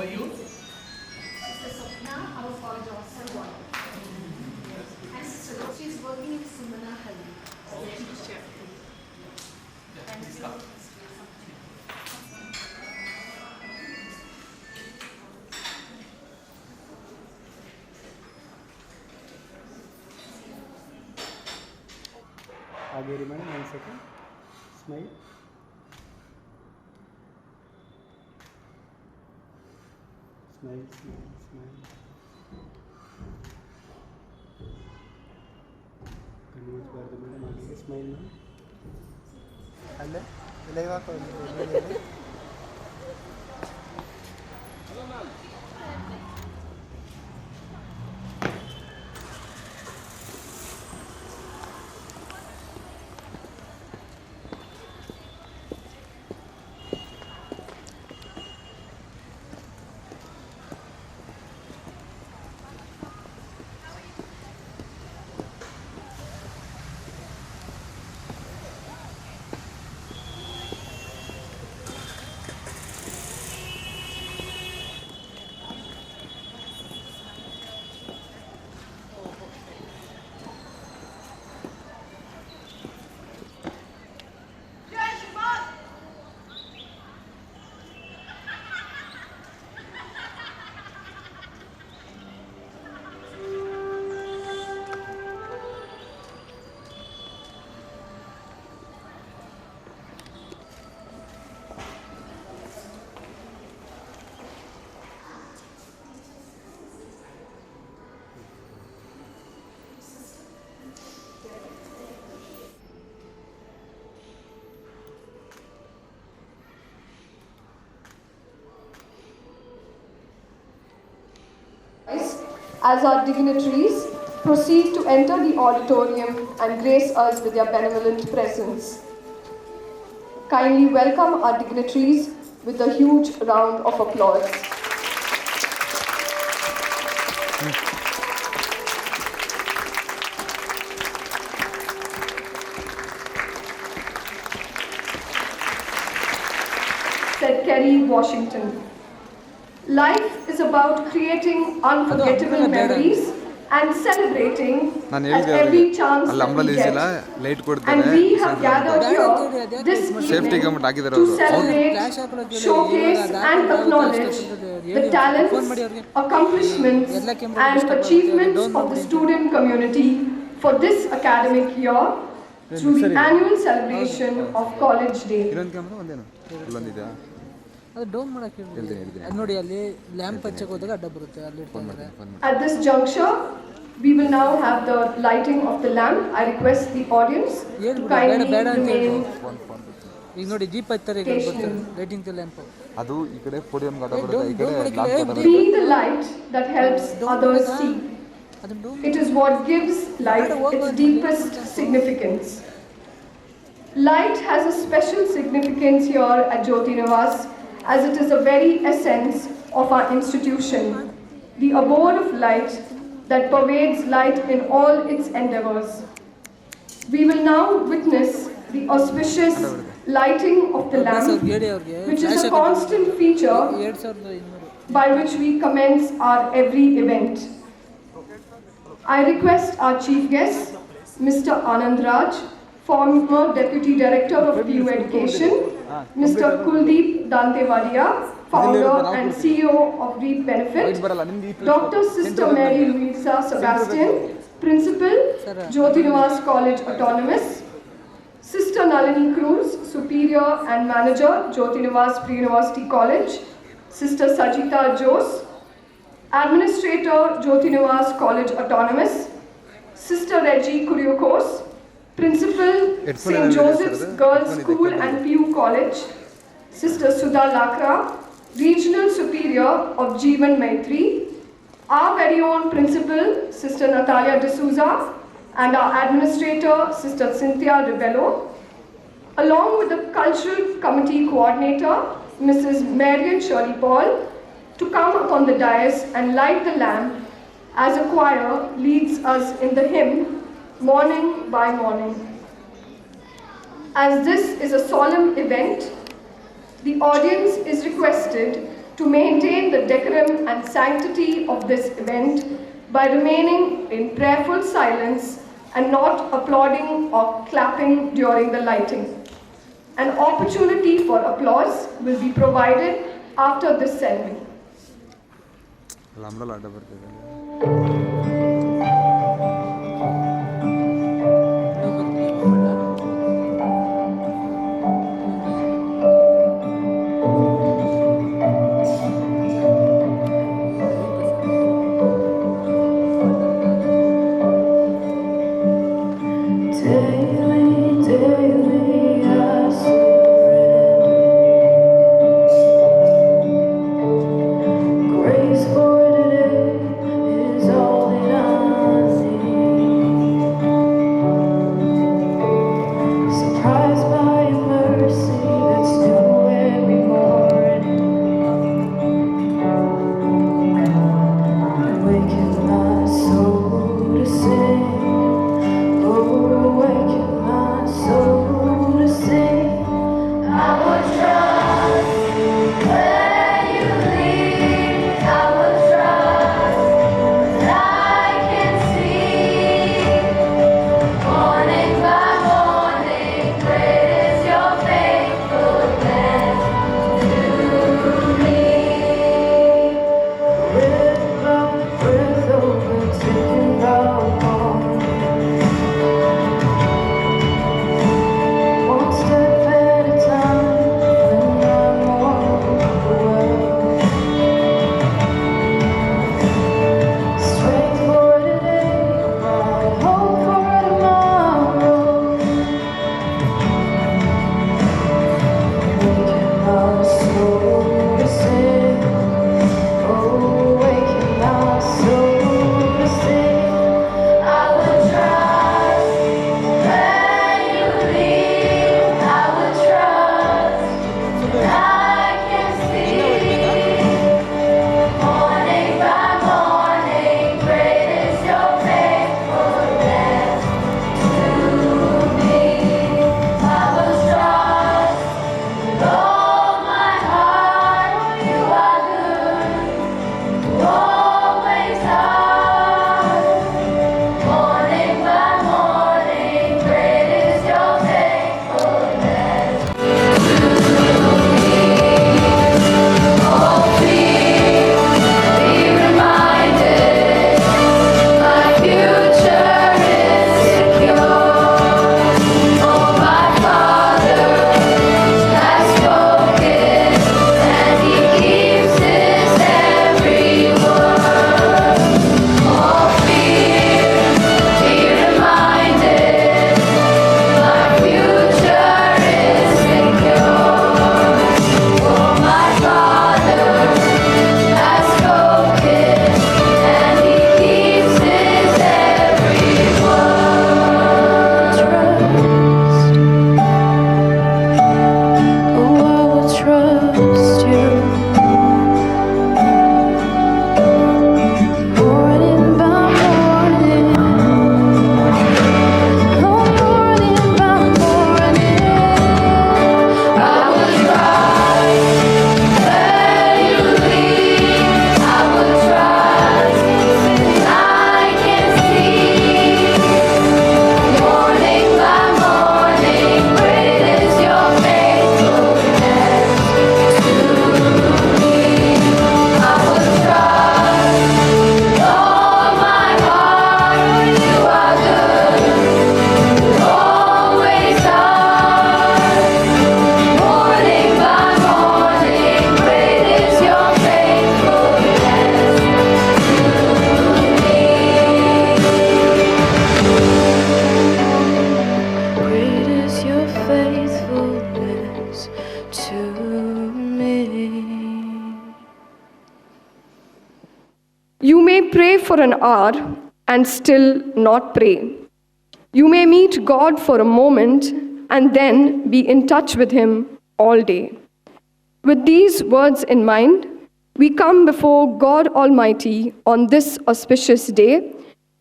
are you? Sister Swapna, our college officer, one. And Sister Rose, she is working in Sumana Halli as a teacher. And Please come. आगे remind 1 second. Smile. Smile, smile, smile. Convince बार madam आगे smile ना. अल्ले लेवा को ले. As our dignitaries proceed to enter the auditorium and grace us with their benevolent presence. Kindly welcome our dignitaries with a huge round of applause. Said Kerry Washington. Life is about creating unforgettable memories and celebrating at every chance that we get. And we have gathered here this evening to celebrate, showcase and acknowledge the talents, accomplishments and achievements of the student community for this academic year through the annual celebration of College Day. At this juncture, we will now have the lighting of the lamp. I request the audience to kindly remain be the light that helps others see. It is what gives life its deepest significance. Light has a special significance here at Jyoti Nivas, as it is the very essence of our institution, the abode of light that pervades light in all its endeavors. We will now witness the auspicious lighting of the lamp, which is a constant feature by which we commence our every event. I request our chief guest, Mr. Anand Raj, former Deputy Director of PU Education, Mr. Kuldeep Dantewadia, founder and CEO of Reap Benefit, Dr. Sister Mary Louisa Sebastian, Principal, Jyoti Nivas College Autonomous, Sister Nalini Cruz, Superior and Manager, Jyoti Nivas Pre-University College, Sister Sajita Jose, Administrator, Jyoti Nivas College Autonomous, Sister Reggie Kuriokos, Principal, St. Joseph's Girls School and PU College, Sister Sudha Lakra, Regional Superior of Jeevan Maitri, our very own Principal, Sister Natalia D'Souza, and our Administrator, Sister Cynthia Ribello, along with the Cultural Committee Coordinator, Mrs. Marian Shirley Paul, to come upon the dais and light the lamp as a choir leads us in the hymn, Morning by Morning. As this is a solemn event, the audience is requested to maintain the decorum and sanctity of this event by remaining in prayerful silence and not applauding or clapping during the lighting. An opportunity for applause will be provided after this ceremony. You may pray for an hour and still not pray. You may meet God for a moment and then be in touch with Him all day. With these words in mind, we come before God Almighty on this auspicious day,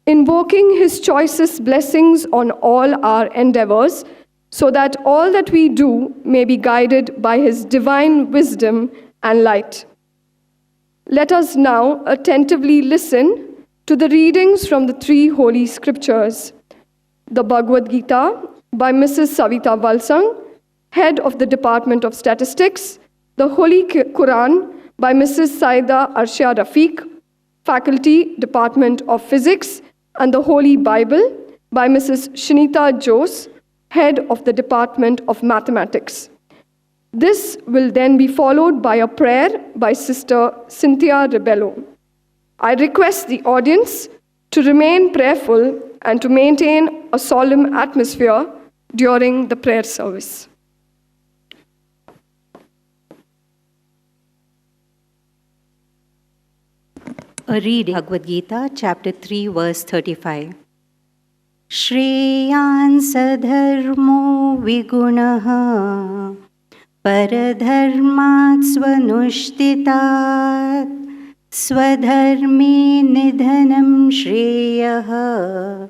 invoking His choicest blessings on all our endeavors, so that all that we do may be guided by His divine wisdom and light. Let us now attentively listen to the readings from the three holy scriptures. The Bhagavad Gita by Mrs. Savita Valsang, Head of the Department of Statistics. The Holy Quran by Mrs. Saida Arshia Rafiq, Faculty, Department of Physics. And the Holy Bible by Mrs. Shinita Jose, Head of the Department of Mathematics. This will then be followed by a prayer by Sister Cynthia Rebello. I request the audience to remain prayerful and to maintain a solemn atmosphere during the prayer service. A reading, Bhagavad Gita, chapter 3, verse 35. Shreyansa dharmo vigunaha paradharmat svanushthitat swadharme nidhanam shreyaha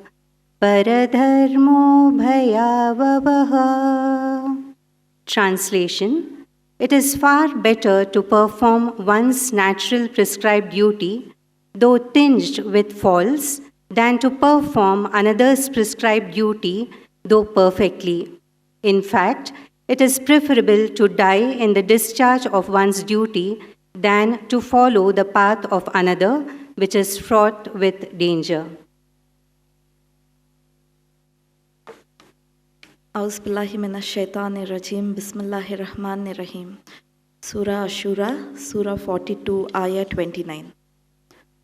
paradharmo bhayavavaha. Translation: It is far better to perform one's natural prescribed duty, though tinged with faults, than to perform another's prescribed duty, though perfectly. In fact, it is preferable to die in the discharge of one's duty than to follow the path of another, which is fraught with danger. A'udhu billahi minash shaitanir rajim. Bismillahir rahmanir rahim. Surah Ashura, Surah 42, Ayah 29.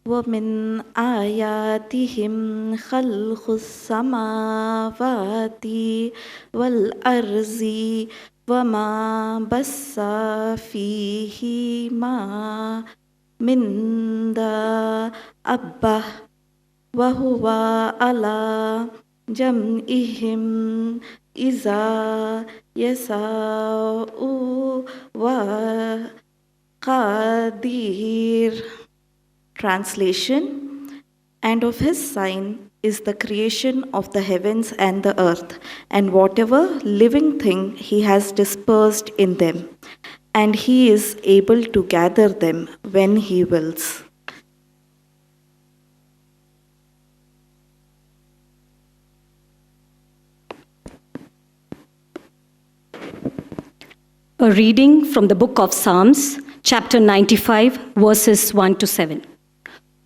وَمِنْ آيَاتِهِمْ خَلْقُ السَّمَاوَاتِ وَالْأَرْضِ وَمَا بَثَّ فِيهِمَا مِنْ دَابَّةٍ وَهُوَ عَلَى جَمْعِهِمْ إِذَا يَشَاءُ وَقَدِيرٌ. Translation: And of his sign is the creation of the heavens and the earth, and whatever living thing he has dispersed in them, and he is able to gather them when he wills. A reading from the book of Psalms, chapter 95, verses 1 to 7.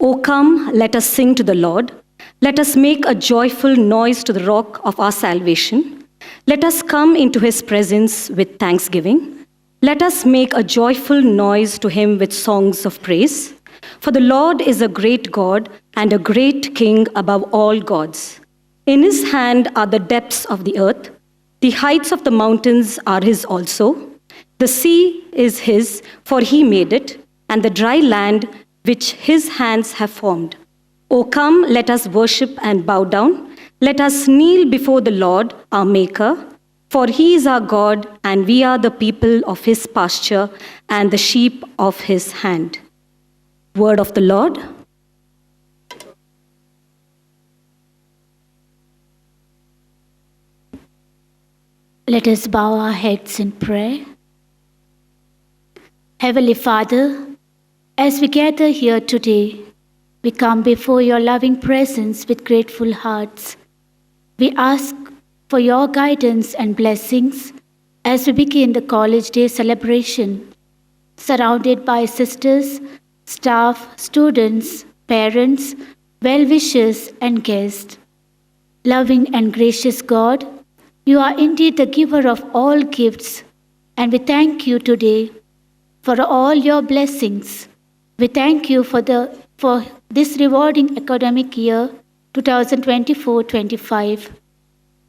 O come, let us sing to the Lord. Let us make a joyful noise to the rock of our salvation. Let us come into his presence with thanksgiving. Let us make a joyful noise to him with songs of praise. For the Lord is a great God and a great King above all gods. In his hand are the depths of the earth. The heights of the mountains are his also. The sea is his, for he made it, and the dry land which his hands have formed. O come, let us worship and bow down. Let us kneel before the Lord, our Maker, for he is our God, and we are the people of his pasture and the sheep of his hand. Word of the Lord. Let us bow our heads in prayer. Heavenly Father, as we gather here today, we come before your loving presence with grateful hearts. We ask for your guidance and blessings as we begin the College Day celebration, surrounded by sisters, staff, students, parents, well-wishers, and guests. Loving and gracious God, you are indeed the giver of all gifts, and we thank you today for all your blessings. We thank you for this rewarding academic year 2024-25.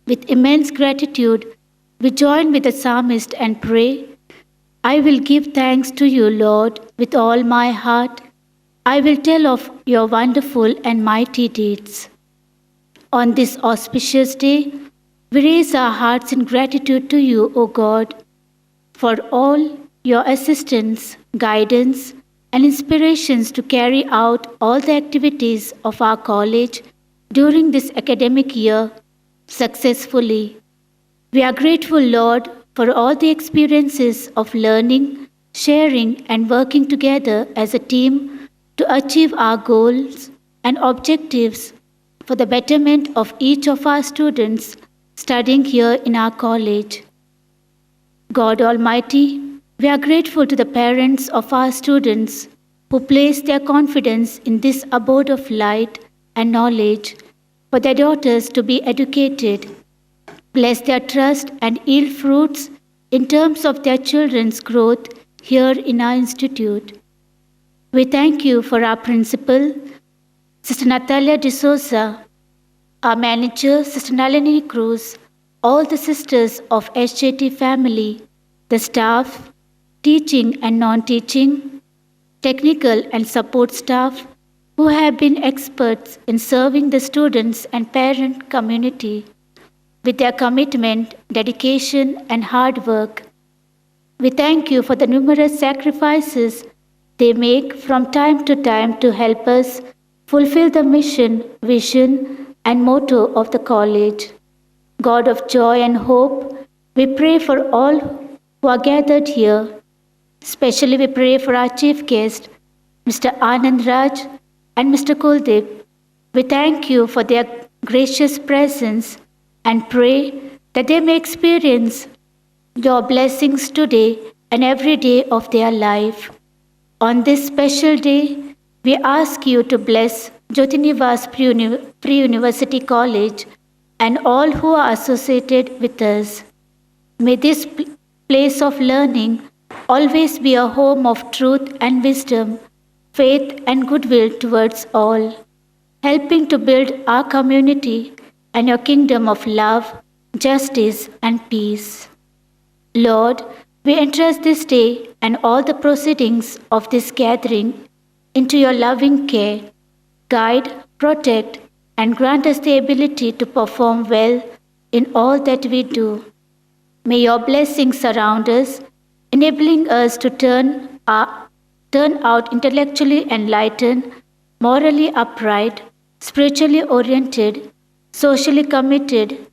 With immense gratitude, we join with the psalmist and pray, I will give thanks to you, Lord, with all my heart. I will tell of your wonderful and mighty deeds. On this auspicious day, we raise our hearts in gratitude to you, O God, for all your assistance, guidance, and inspirations to carry out all the activities of our college during this academic year successfully. We are grateful, Lord, for all the experiences of learning sharing and working together as a team to achieve our goals and objectives for the betterment of each of our students studying here in our college. God Almighty, we are grateful to the parents of our students who place their confidence in this abode of light and knowledge for their daughters to be educated. Bless their trust and yield fruits in terms of their children's growth here in our institute. We thank you for our principal, Sister Natalia D'Souza, our manager, Sister Nalini Cruz, all the sisters of SJT family, the staff, teaching and non-teaching, technical and support staff who have been experts in serving the students and parent community with their commitment, dedication, and hard work. We thank you for the numerous sacrifices they make from time to time to help us fulfill the mission, vision, and motto of the college. God of joy and hope, we pray for all who are gathered here. Especially we pray for our chief guest, Mr. Anand Raj and Mr. Kuldeep. We thank you for their gracious presence and pray that they may experience your blessings today and every day of their life. On this special day, we ask you to bless Jyoti Nivas Pre-University College and all who are associated with us. May this place of learning always be a home of truth and wisdom, faith and goodwill towards all, helping to build our community and your kingdom of love, justice, and peace. Lord, we entrust this day and all the proceedings of this gathering into your loving care. Guide, protect, and grant us the ability to perform well in all that we do. May your blessings surround us, enabling us to turn out intellectually enlightened, morally upright, spiritually oriented, socially committed,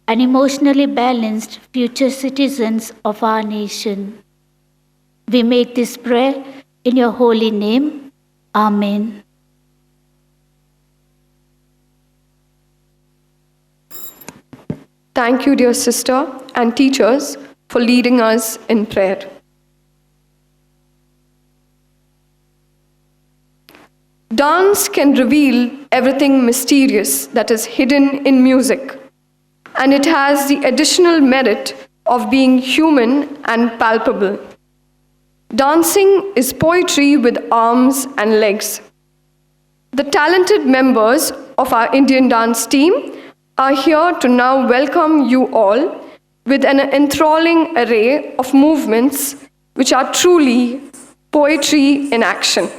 and emotionally balanced future citizens of our nation. We make this prayer in your holy name. Amen. Thank you, dear sister and teachers, for leading us in prayer. Dance can reveal everything mysterious that is hidden in music, and it has the additional merit of being human and palpable. Dancing is poetry with arms and legs. The talented members of our Indian dance team are here to now welcome you all with an enthralling array of movements which are truly poetry in action.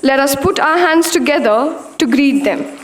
Let us put our hands together to greet them.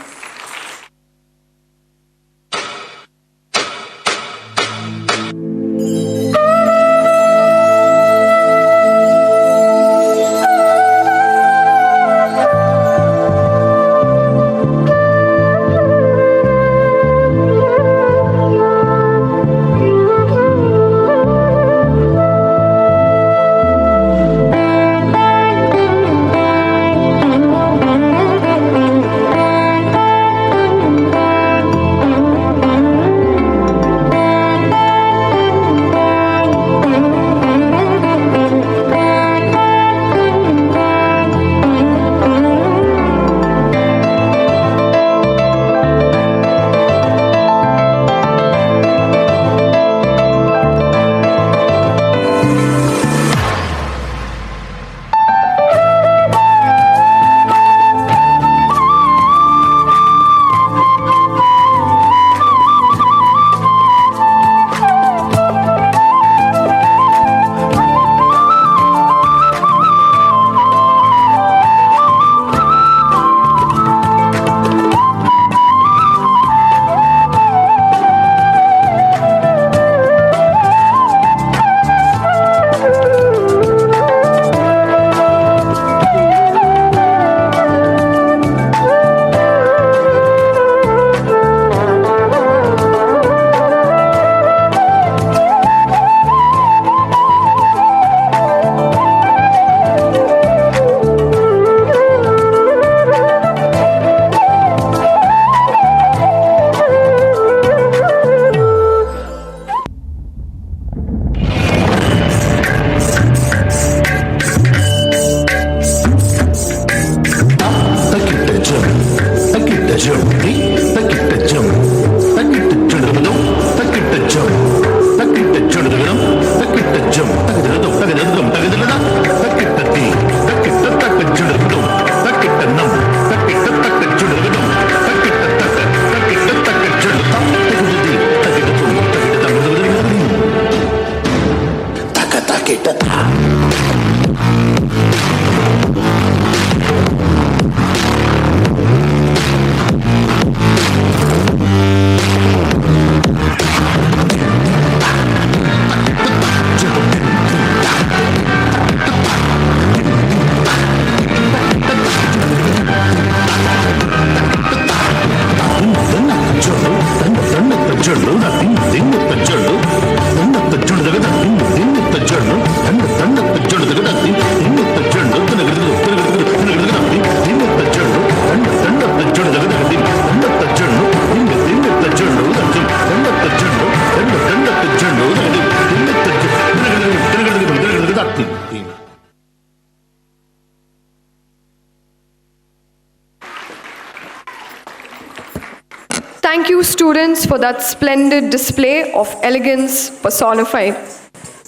Thank you, students, for that splendid display of elegance personified.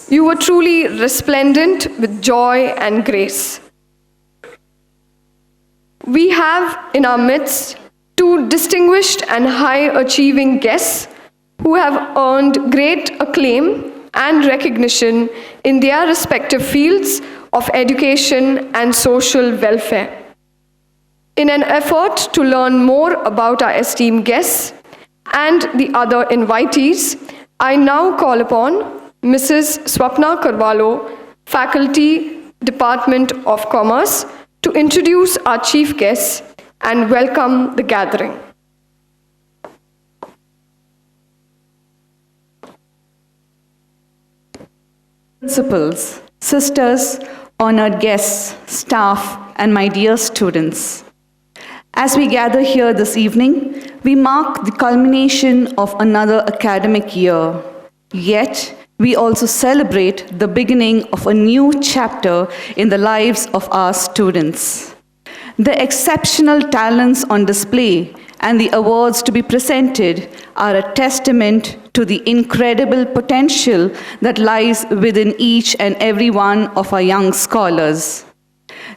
You were truly resplendent with joy and grace. We have in our midst two distinguished and high-achieving guests who have earned great acclaim and recognition in their respective fields of education and social welfare. In an effort to learn more about our esteemed guests and the other invitees, I now call upon Mrs. Swapna Karwalo, Faculty, Department of Commerce, to introduce our chief guests and welcome the gathering. Principals, sisters, honored guests, staff, and my dear students. As we gather here this evening, we mark the culmination of another academic year. Yet, we also celebrate the beginning of a new chapter in the lives of our students. The exceptional talents on display and the awards to be presented are a testament to the incredible potential that lies within each and every one of our young scholars.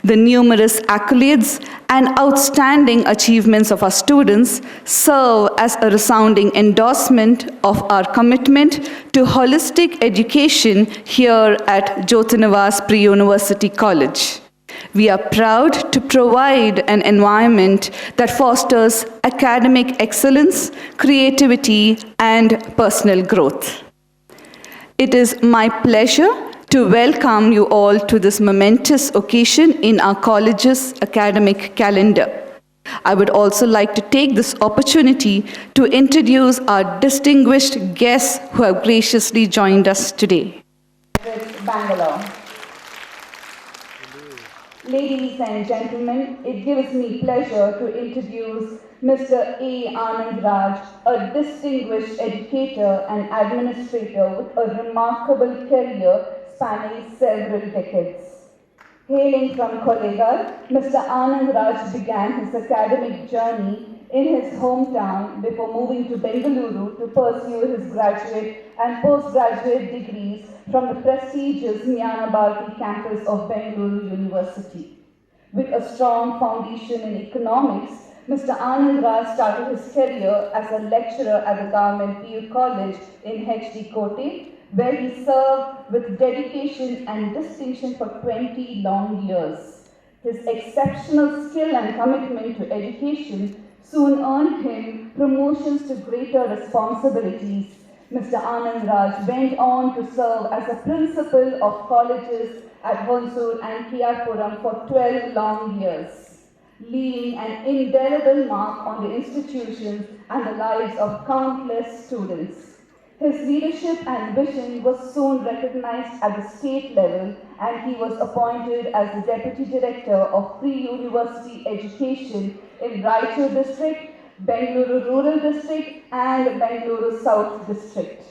The numerous accolades and outstanding achievements of our students serve as a resounding endorsement of our commitment to holistic education here at Jyoti Nivas Pre-University College. We are proud to provide an environment that fosters academic excellence, creativity, and personal growth. It is my pleasure to welcome you all to this momentous occasion in our college's academic calendar. I would also like to take this opportunity to introduce our distinguished guests who have graciously joined us today. Bangalore. Ladies and gentlemen, it gives me pleasure to introduce Mr. A. Anand Raj, a distinguished educator and administrator with a remarkable career spanning several decades. Hailing from Kollegar, Mr. Anand Raj began his academic journey in his hometown before moving to Bengaluru to pursue his graduate and postgraduate degrees from the prestigious Jnana Bharati campus of Bangalore University. With a strong foundation in economics, Mr. Anand Raj started his career as a lecturer at the Government PU College in H.D. Kote, where he served with dedication and distinction for 20 long years. His exceptional skill and commitment to education soon earned him promotions to greater responsibilities. Mr. Anand Raj went on to serve as a principal of colleges at Honsur and Kiarpuram for 12 long years, leaving an indelible mark on the institutions and the lives of countless students. His leadership and vision was soon recognized at the state level, and he was appointed as the Deputy Director of Pre-University Education in Raichur District, Bengaluru Rural District, and Bengaluru South District.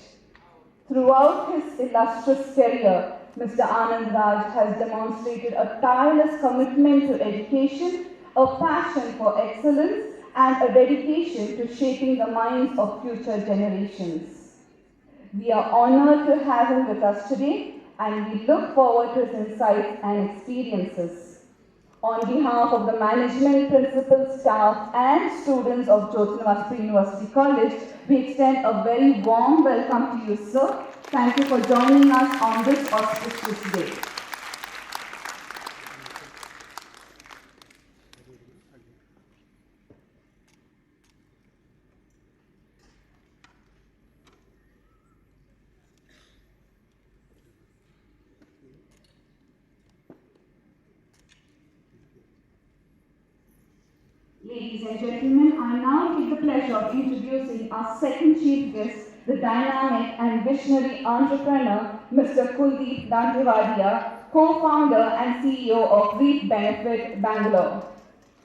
Throughout his illustrious career, Mr. Anand Raj has demonstrated a tireless commitment to education, a passion for excellence, and a dedication to shaping the minds of future generations. We are honored to have him with us today, and we look forward to his insights and experiences. On behalf of the management, principal, staff, and students of Jyoti Nivas Pre-University College, we extend a very warm welcome to you, sir. Thank you for joining us on this auspicious day. Ladies and gentlemen, I now take the pleasure of introducing our second chief guest, the dynamic and visionary entrepreneur, Mr. Kuldeep Dantewadia, co-founder and CEO of Reap Benefit Bangalore.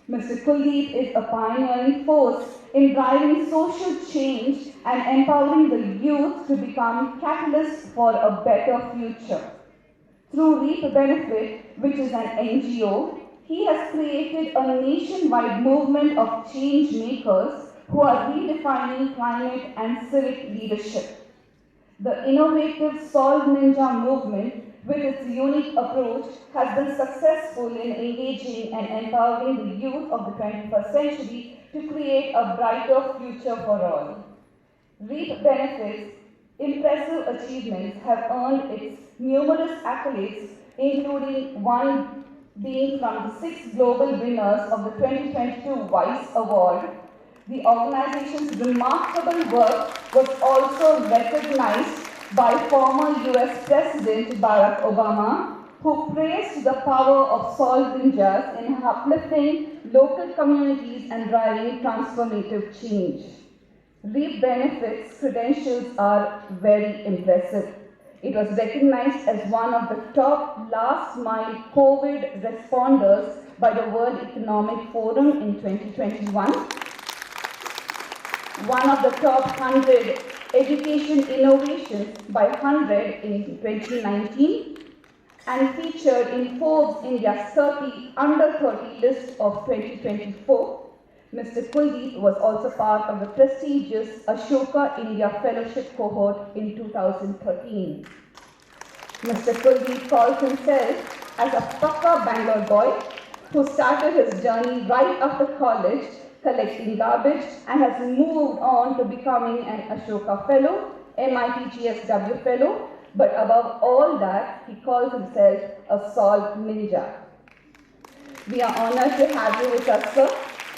Mr. Kuldeep is a pioneering force in driving social change and empowering the youth to become catalysts for a better future. Through Reap Benefit, which is an NGO, he has created a nationwide movement of change makers who are redefining climate and civic leadership. The innovative Solve Ninja movement, with its unique approach, has been successful in engaging and empowering the youth of the 21st century to create a brighter future for all. Reap Benefits' impressive achievements have earned its numerous accolades, including one being from the 6 global winners of the 2022 Vice Award. The organization's remarkable work was also recognized by former US President Barack Obama, who praised the power of Solve Ninjas in uplifting local communities and driving transformative change. Reap Benefits' credentials are very impressive. It was recognized as one of the top last mile COVID responders by the World Economic Forum in 2021, one of the top 100 education innovations by 100 in 2019, and featured in Forbes India's 30 under 30 list of 2024. Mr. Kuldeep was also part of the prestigious Ashoka India Fellowship cohort in 2013. Mr. Kuldeep calls himself as a Pakka Bangalore boy who started his journey right after college collecting garbage and has moved on to becoming an Ashoka Fellow, MIT GSW Fellow, but above all that, he calls himself a Solve Ninja. We are honored to have you with us, sir,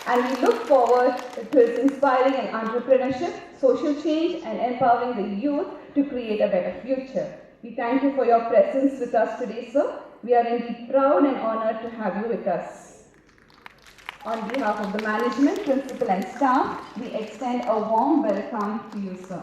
and we look forward to his inspiring in entrepreneurship, social change, and empowering the youth to create a better future. We thank you for your presence with us today, sir. We are indeed proud and honored to have you with us. On behalf of the management, principal, and staff, we extend a warm welcome to you, sir.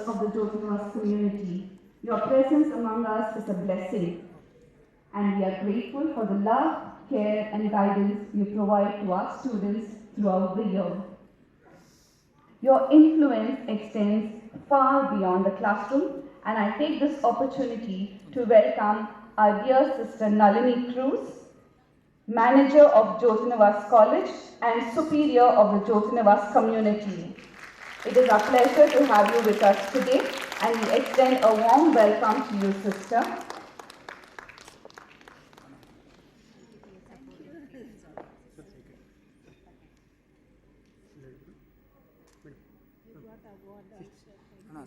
Of the Jyoti Nivas community, your presence among us is a blessing, and we are grateful for the love, care, and guidance you provide to our students throughout the year. Your influence extends far beyond the classroom, and I take this opportunity to welcome our dear sister Nalini Cruz, manager of Jyoti Nivas College and superior of the Jyoti Nivas community. It is our pleasure to have you with us today, and we extend a warm welcome to you, sister.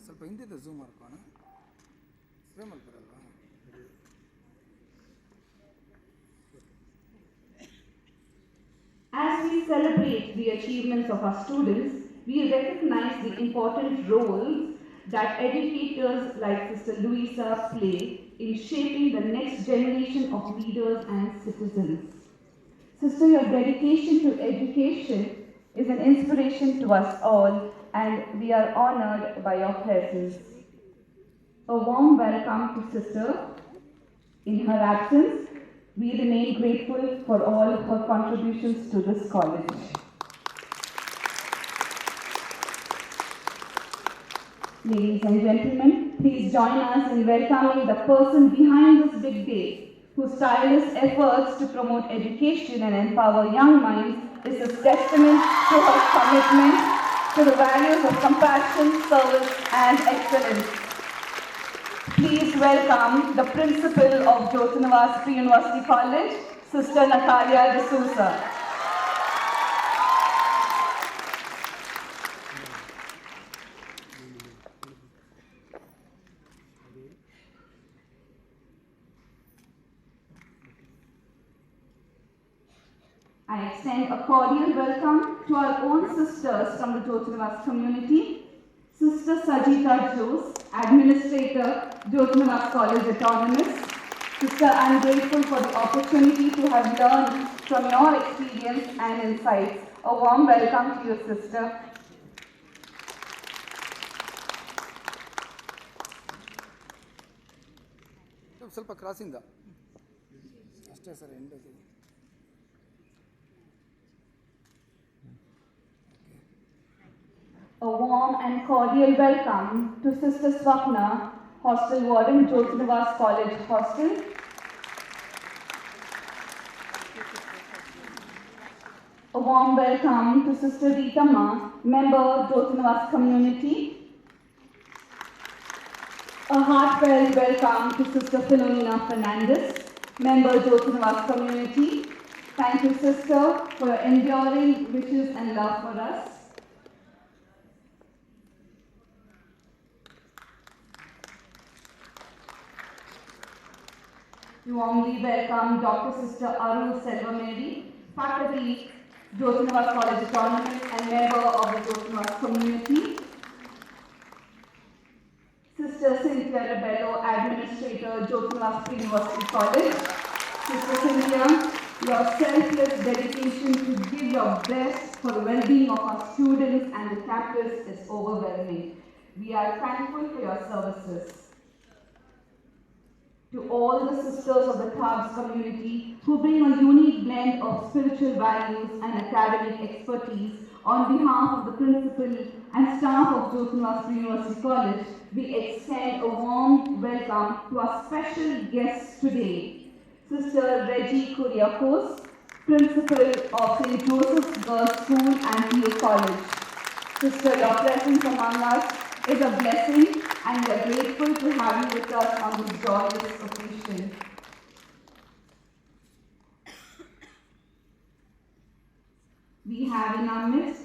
ಸ್ವಲ್ಪ ಹಿಂದಿದ್ದ zoom ಮಾಡ್ಕೋಣ ಫ್ರೇಮಲ್ಲಿ ಬರಲ್ವಾ. As we celebrate the achievements of our students, we recognize the important roles that educators like Sister Louisa play in shaping the next generation of leaders and citizens. Sister, your dedication to education is an inspiration to us all, and we are honored by your presence. A warm welcome to Sister. In her absence, we remain grateful for all of her contributions to this college. Ladies and gentlemen, please join us in welcoming the person behind this big day, whose tireless efforts to promote education and empower young minds is a testament to her commitment to the values of compassion, service, and excellence. Please welcome the principal of Jyoti Nivas Pre-University College, Sister Natalia D'Souza. I extend a cordial welcome to our own sisters from the Jyoti Nivas community, Sister Sajita Jose, Administrator, Jyoti Nivas College Autonomous. Sister, I am grateful for the opportunity to have learned from your experience and insights. A warm welcome to you, Sister. ಸ್ವಲ್ಪ ಕ್ರಾಸಿಂದ sir, end again. A warm and cordial welcome to Sister Swapna, Hostel Warden, Jyoti Nivas College Hostel. A warm welcome to Sister Ritama, member, Jyoti Nivas Community. A heartfelt welcome to Sister Philomena Fernandez, member, Jyoti Nivas Community. Thank you, Sister, for your enduring wishes and love for us. We warmly welcome Dr. Sister Arul Selvamary, faculty, Jyoti Nivas College Autonomous and member of the Jyoti Nivas community. Sister Cynthia Rebello, Administrator, Jyoti Nivas University College. Sister Cynthia, your selfless dedication to give your best for the well-being of our students and the captives is overwhelming. We are thankful for your services. To all the sisters of the Tabs community who bring a unique blend of spiritual values and academic expertise, on behalf of the principal and staff of Jyoti Nivas University College, we extend a warm welcome to our special guests today, Sister Reggie Kuriakos, Principal of St. Joseph's Girls' School and PU College. Sister, your presence among us is a blessing, and we are grateful to have you with us on this joyous occasion. We have in our midst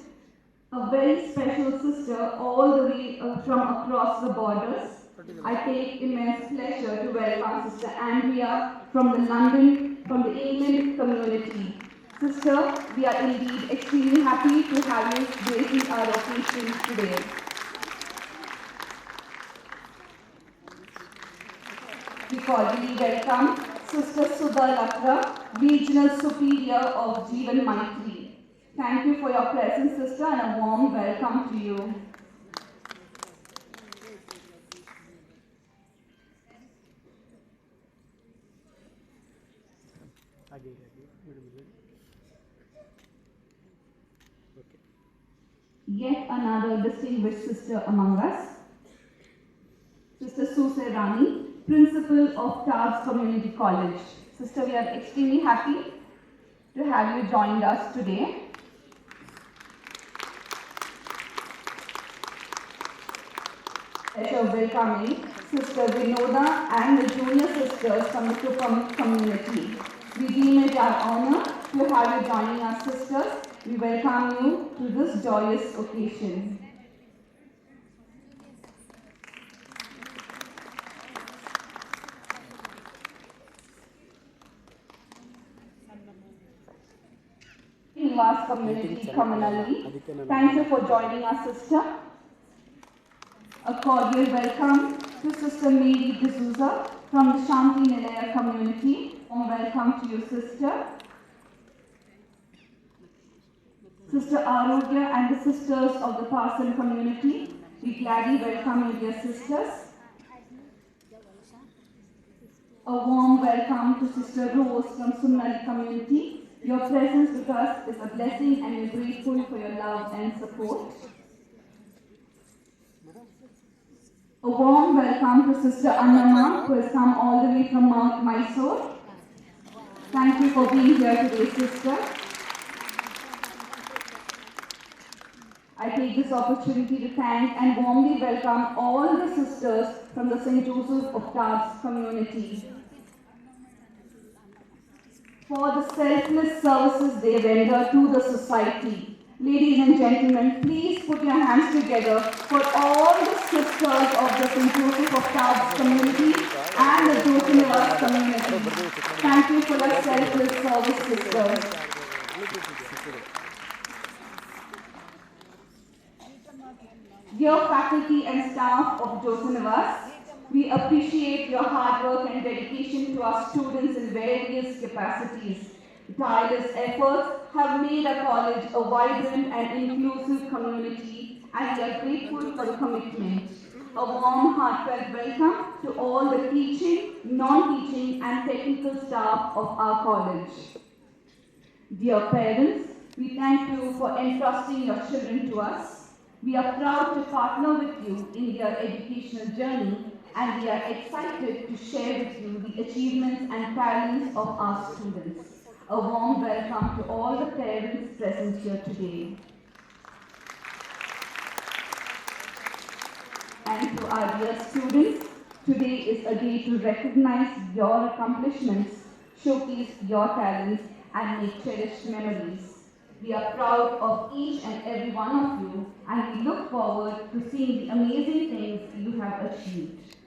a very special sister all the way from across the borders. I take immense pleasure to welcome Sister Andrea from the England community. Sister, we are indeed extremely happy to have you gracing our occasion today. We cordially welcome Sister Sudha Lakra, Regional Superior of Jeevan Maitri. Thank you for your presence, Sister, and a warm welcome to you. Yet another distinguished sister among us, Sister Suse Rani, Principal of Tabs Community College. Sister, we are extremely happy to have you joined us today. Pleasure welcoming Sister Vinoda and the junior sisters from the Kupam community. We deem it our honor to have you joining us, sisters. We welcome you to this joyous occasion. Nivas community communally. Thank you for joining us, sister. A cordial welcome to Sister Mary D'Souza from the Shanti Nilaya community. Welcome to you, sister. Sister Arogya and the sisters of the Parcel community, we gladly welcome you, dear sisters. A warm welcome to Sister Rose from Sumnali community. Your presence with us is a blessing and we're grateful for your love and support. A warm welcome to Sister Annama, who has come all the way from Mount Mysore. Thank you for being here today, sister. I take this opportunity to thank and warmly welcome all the sisters from the St. Joseph of Tabs community for the selfless services they render to the society. Ladies and gentlemen, please put your hands together for all the sisters of the St. Joseph of Tabs community and the Jyoti Nivas community. Thank you for your selfless service, sisters. Dear faculty and staff of Jyoti Nivas, we appreciate your hard work and dedication to our students in various capacities. Tireless efforts have made our college a vibrant and inclusive community, and we are grateful for the commitment. A warm, heartfelt welcome to all the teaching, non-teaching and technical staff of our college. Dear parents, we thank you for entrusting your children to us. We are proud to partner with you in your educational journey, and we are excited to share with you the achievements and talents of our students. A warm welcome to all the parents present here today. And to our dear students, today is a day to recognize your accomplishments, showcase your talents, and make cherished memories. We are proud of each and every one of you, and we look forward to seeing the amazing things you have achieved.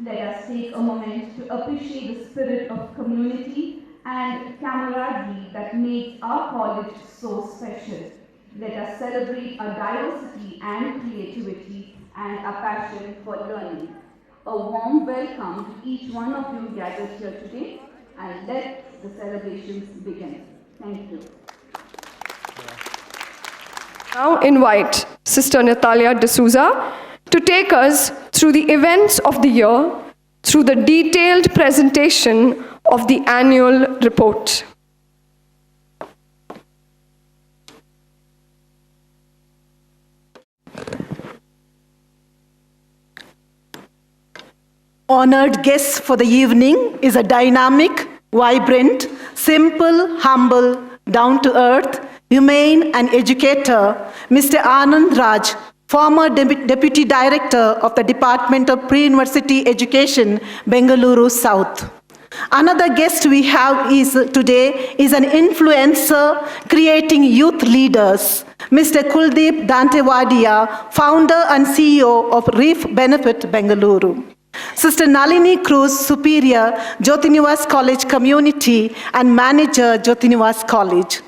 Let us take a moment to appreciate the spirit of community and camaraderie that makes our college so special. Let us celebrate our diversity and creativity and our passion for learning. A warm welcome to each one of you gathered here today, and let the celebrations begin. Thank you. Now invite Sister Natalia D'Souza to take us through the events of the year through the detailed presentation of the annual report. Honored guest for the evening is a dynamic, vibrant, simple, humble, down-to-earth, humane and educator, Mr. Anand Raj, former Deputy Director of the Department of Pre-University Education, Bangalore South. Another guest we have today is an influencer creating youth leaders, Mr. Kuldeep Dantewadia, founder and CEO of Reef Benefit Bangalore. Sister Nalini Cruz, Superior, Jyoti Nivas College Community and Manager, Jyoti Nivas College.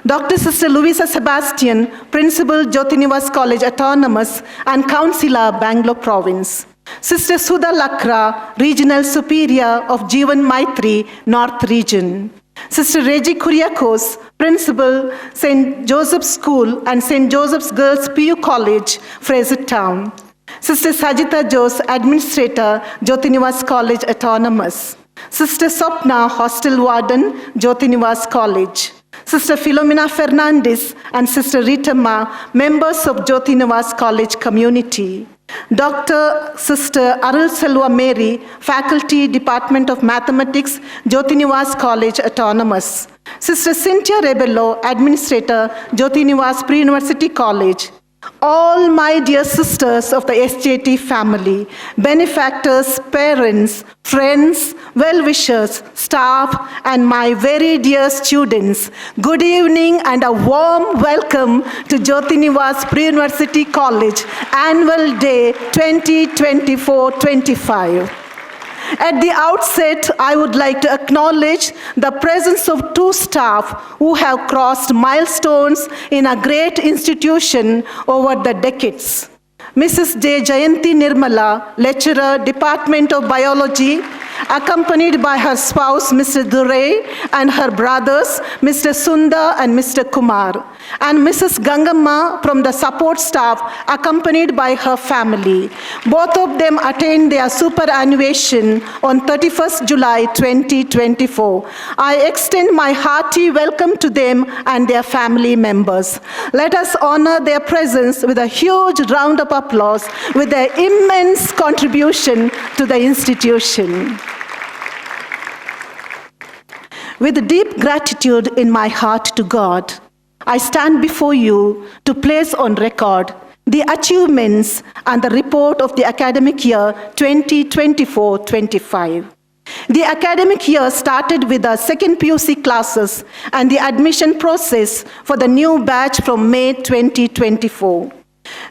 Dr. Sister Louisa Sebastian, Principal, Jyoti Nivas College Autonomous and Councillor, Bangalore Province. Sister Sudha Lakra, Regional Superior of Jeevan Maitri, North Region. Sister Reggie Kuriakos, Principal, St. Joseph's School and St. Joseph's Girls PU College, Fraser Town. Sister Sajita Jose, Administrator, Jyoti Nivas College Autonomous. Sister Sopna, Hostel Warden, Jyoti Nivas College. Sister Philomena Fernandez and Sister Rita Ma, members of Jyoti Nivas College Community. Dr. Sister Arul Selva Mary, Faculty, Department of Mathematics, Jyoti Nivas College Autonomous. Sister Cynthia Rebello, Administrator, Jyoti Nivas Pre-University College. All my dear sisters of the SJT family, benefactors, parents, friends, well-wishers, staff, and my very dear students, good evening and a warm welcome to Jyoti Nivas Pre-University College Annual Day 2024-25. At the outset, I would like to acknowledge the presence of two staff who have crossed milestones in a great institution over the decades. Mrs. J. Jayanti Nirmala, Lecturer, Department of Biology, accompanied by her spouse, Mr. Durai, and her brothers, Mr. Sundar and Mr. Kumar, and Mrs. Gangamma from the support staff, accompanied by her family. Both of them attained their superannuation on 31st July 2024. I extend my hearty welcome to them and their family members. Let us honor their presence with a huge round of applause with their immense contribution to the institution. With deep gratitude in my heart to God, I stand before you to place on record the achievements and the report of the academic year 2024-25. The academic year started with the second PUC classes and the admission process for the new batch from May 2024.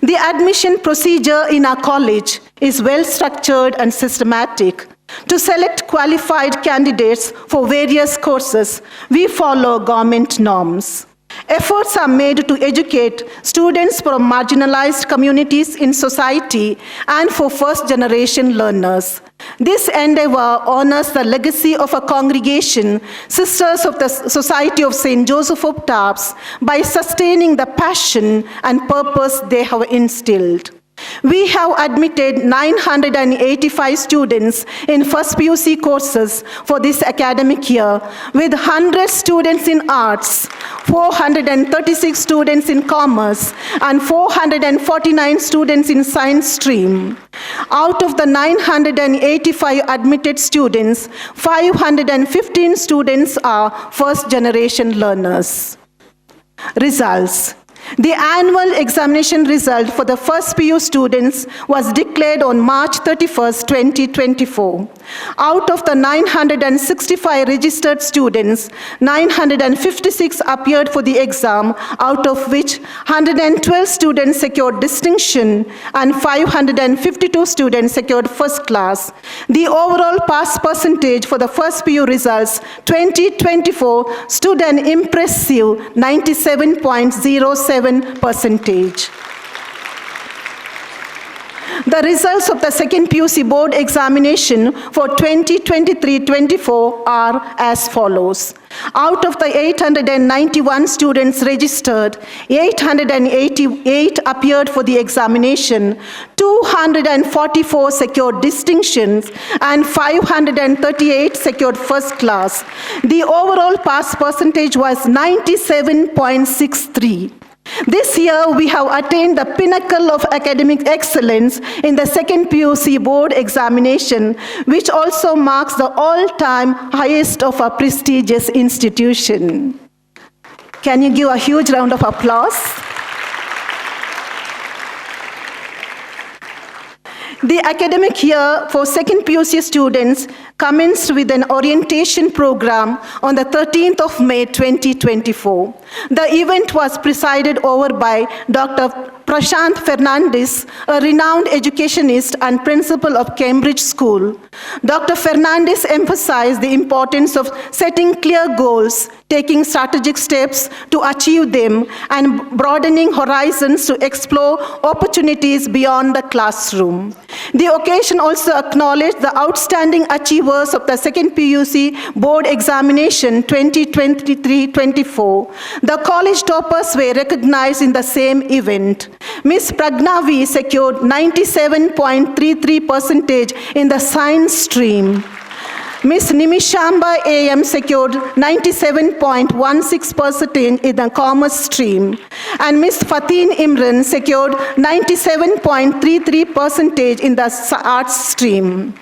The admission procedure in our college is well structured and systematic. To select qualified candidates for various courses, we follow government norms. Efforts are made to educate students from marginalized communities in society and for first-generation learners. This endeavor honors the legacy of a congregation, Sisters of the Society of St. Joseph of Tarps, by sustaining the passion and purpose they have instilled. We have admitted 985 students in first PUC courses for this academic year, with 100 students in arts, 436 students in commerce, and 449 students in science stream. Out of the 985 admitted students, 515 students are first-generation learners. Results. The annual examination result for the first PU students was declared on March 31st, 2024. Out of the 965 registered students, 956 appeared for the exam, out of which 112 students secured distinction and 552 students secured first class. The overall pass percentage for the first PU results 2024 stood an impressive 97.07%. The results of the second PUC board examination for 2023-24 are as follows. Out of the 891 students registered, 888 appeared for the examination, 244 secured distinctions, and 538 secured first class. The overall pass percentage was 97.63. This year, we have attained the pinnacle of academic excellence in the second PUC board examination, which also marks the all-time highest of a prestigious institution. Can you give a huge round of applause? The academic year for second PUC students commenced with an orientation program on the 13th of May 2024. The event was presided over by Dr. Prashant Fernandes, a renowned educationist and principal of Cambridge School. Dr. Fernandes emphasized the importance of setting clear goals, taking strategic steps to achieve them, and broadening horizons to explore opportunities beyond the classroom. The occasion also acknowledged the outstanding achievers of the second PUC board examination 2023-24. The college toppers were recognized in the same event. Ms. Pragnavi secured 97.33% in the science stream. Ms. Nimishamba AM secured 97.16% in the commerce stream. And Ms. Fatin Imran secured 97.33% in the arts stream.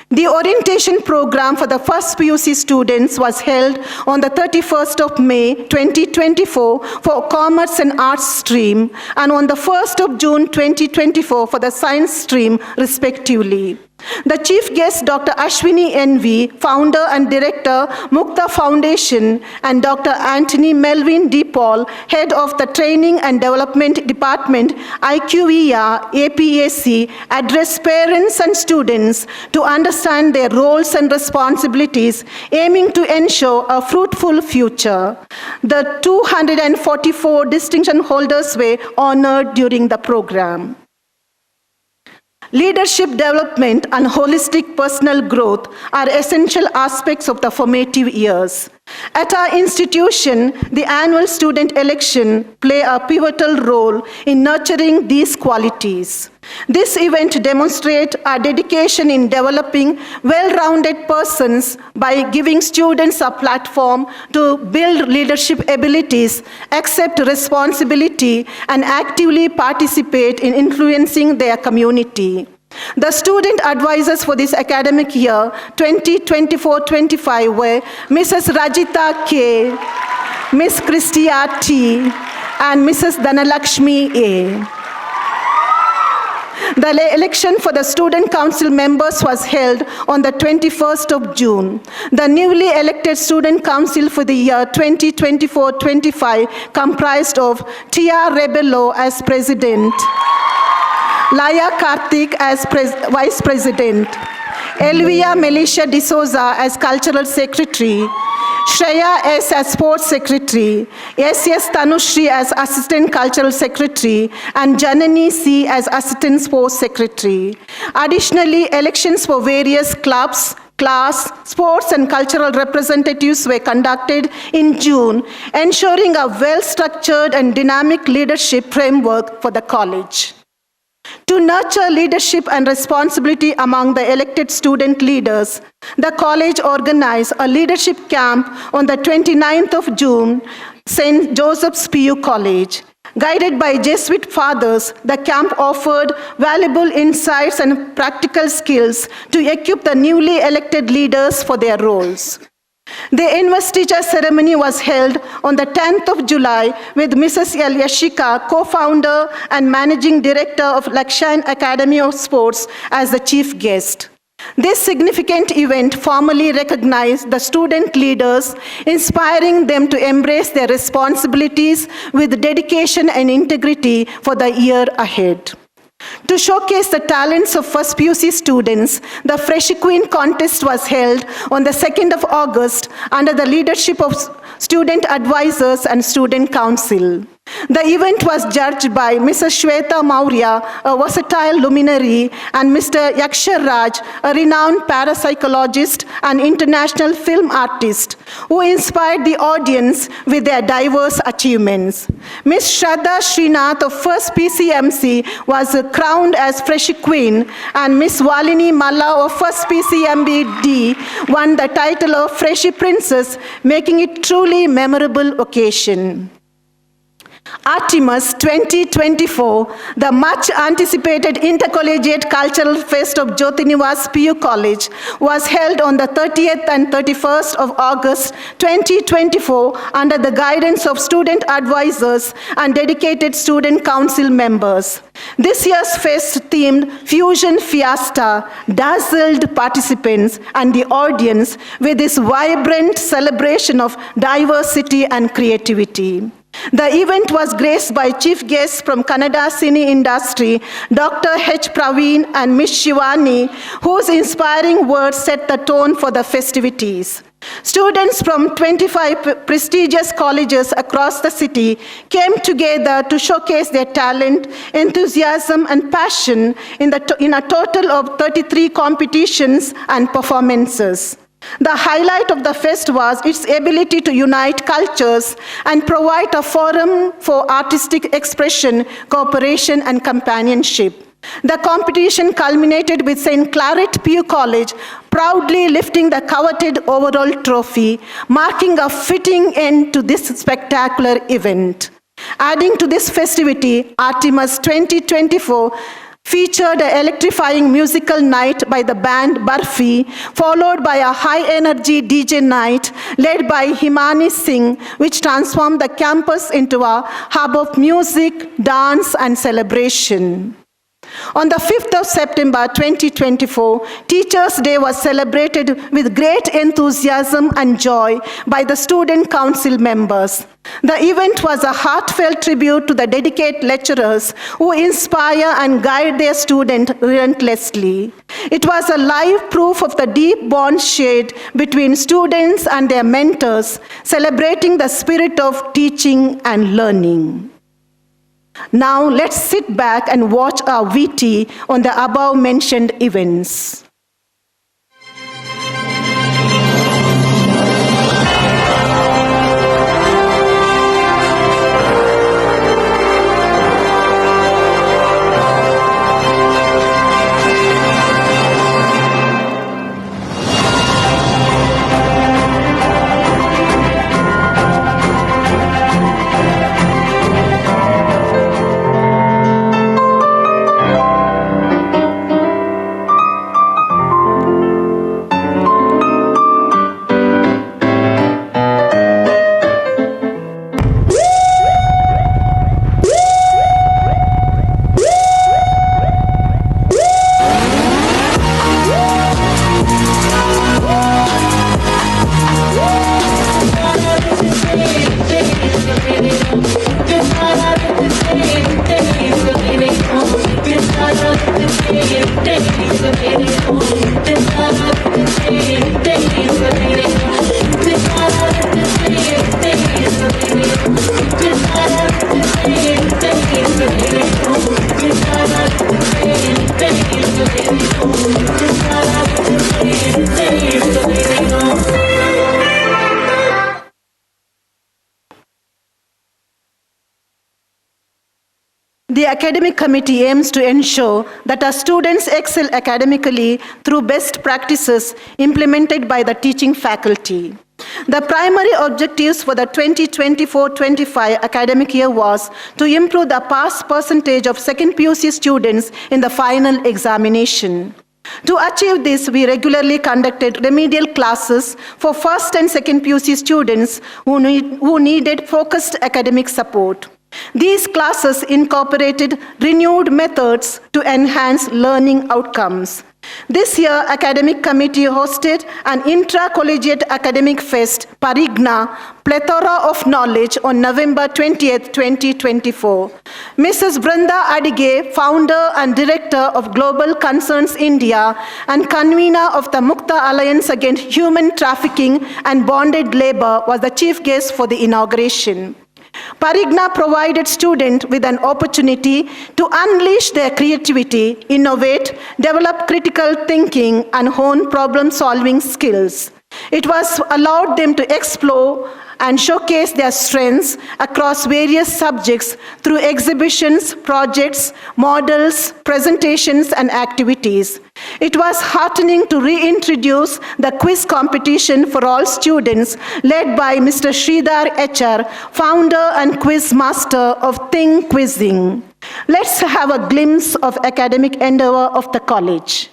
The orientation program for the first PUC students was held on the 31st of May 2024 for Commerce and Arts stream, and on the 1st of June 2024 for the Science stream, respectively. The chief guest, Dr. Ashwini NV, founder and director, Mukta Foundation, and Dr. Anthony Melvin D. Paul, head of the Training and Development Department, IQVIA, APAC, addressed parents and students to understand their roles and responsibilities, aiming to ensure a fruitful future. The 244 distinction holders were honored during the program. Leadership development and holistic personal growth are essential aspects of the formative years. At our institution, the annual student election play a pivotal role in nurturing these qualities. This event demonstrates our dedication in developing well-rounded persons by giving students a platform to build leadership abilities, accept responsibility, and actively participate in influencing their community. The student advisors for this academic year, 2024-25, were Mrs. Rajita K., Ms. Christia T., and Mrs. Dhanalakshmi A. The election for the student council members was held on the 21st of June. The newly elected student council for the year 2024-25 comprised of Tia Rebello as president, Laya Karthik as vice president, Elvia Melisha D'Souza as cultural secretary, Shreya S. as sports secretary, S.S. Tanushri as assistant cultural secretary, and Janani C. as assistant sports secretary. Additionally, elections for various clubs, class, sports, and cultural representatives were conducted in June, ensuring a well-structured and dynamic leadership framework for the college. To nurture leadership and responsibility among the elected student leaders, the college organized a leadership camp on the 29th of June, St. Joseph's PU College. Guided by Jesuit fathers, the camp offered valuable insights and practical skills to equip the newly elected leaders for their roles. The investiture ceremony was held on the 10th of July with Mrs. L. Yashika, co-founder and managing director of Lakshan Academy of Sports, as the chief guest. This significant event formally recognized the student leaders, inspiring them to embrace their responsibilities with dedication and integrity for the year ahead. To showcase the talents of first PUC students, the Fresh Queen contest was held on the 2nd of August under the leadership of student advisors and student council. The event was judged by Mrs. Shweta Maurya, a versatile luminary, and Mr. Yakshar Raj, a renowned parapsychologist and international film artist, who inspired the audience with their diverse achievements. Ms. Shraddha Srinath of First PCMC was crowned as Fresh Queen, and Ms. Walini Malla of First PCMBD won the title of Fresh Princess, making it truly memorable occasion. Artemis 2024, the much-anticipated intercollegiate cultural fest of Jyoti Nivas PU College, was held on the 30th and 31st of August 2024 under the guidance of student advisors and dedicated student council members. This year's fest themed Fusion Fiesta dazzled participants and the audience with this vibrant celebration of diversity and creativity. The event was graced by chief guests from Kannada cine industry, Dr. H. Praveen and Ms. Shivani, whose inspiring words set the tone for the festivities. Students from 25 prestigious colleges across the city came together to showcase their talent, enthusiasm, and passion in a total of 33 competitions and performances. The highlight of the fest was its ability to unite cultures and provide a forum for artistic expression, cooperation, and companionship. The competition culminated with St. Claret PU College proudly lifting the coveted overall trophy, marking a fitting end to this spectacular event. Adding to this festivity, Artemis 2024 featured an electrifying musical night by the band Barfi, followed by a high-energy DJ night led by Himani Singh, which transformed the campus into a hub of music, dance, and celebration. On the 5th of September 2024, Teachers' Day was celebrated with great enthusiasm and joy by the student council members. The event was a heartfelt tribute to the dedicated lecturers who inspire and guide their students relentlessly. It was a live proof of the deep bond shared between students and their mentors, celebrating the spirit of teaching and learning. Now let's sit back and watch our VT on the above mentioned events. The academic committee aims to ensure that our students excel academically through best practices implemented by the teaching faculty. The primary objectives for the 2024-25 academic year was to improve the pass percentage of second PUC students in the final examination. To achieve this, we regularly conducted remedial classes for first and second PUC students who needed focused academic support. These classes incorporated renewed methods to enhance learning outcomes. This year, Academic Committee hosted an intra-collegiate academic fest, Parigna, Plethora of Knowledge, on November 20th, 2024. Mrs. Brenda Adige, founder and director of Global Concerns India and convener of the Mukta Alliance Against Human Trafficking and Bonded Labor, was the chief guest for the inauguration. Parigna provided students with an opportunity to unleash their creativity, innovate, develop critical thinking, and hone problem-solving skills. It was allowed them to explore and showcase their strengths across various subjects through exhibitions, projects, models, presentations, and activities. It was heartening to reintroduce the quiz competition for all students, led by Mr. Sridhar HR, founder and quiz master of Think Quizzing. Let's have a glimpse of academic endeavor of the college.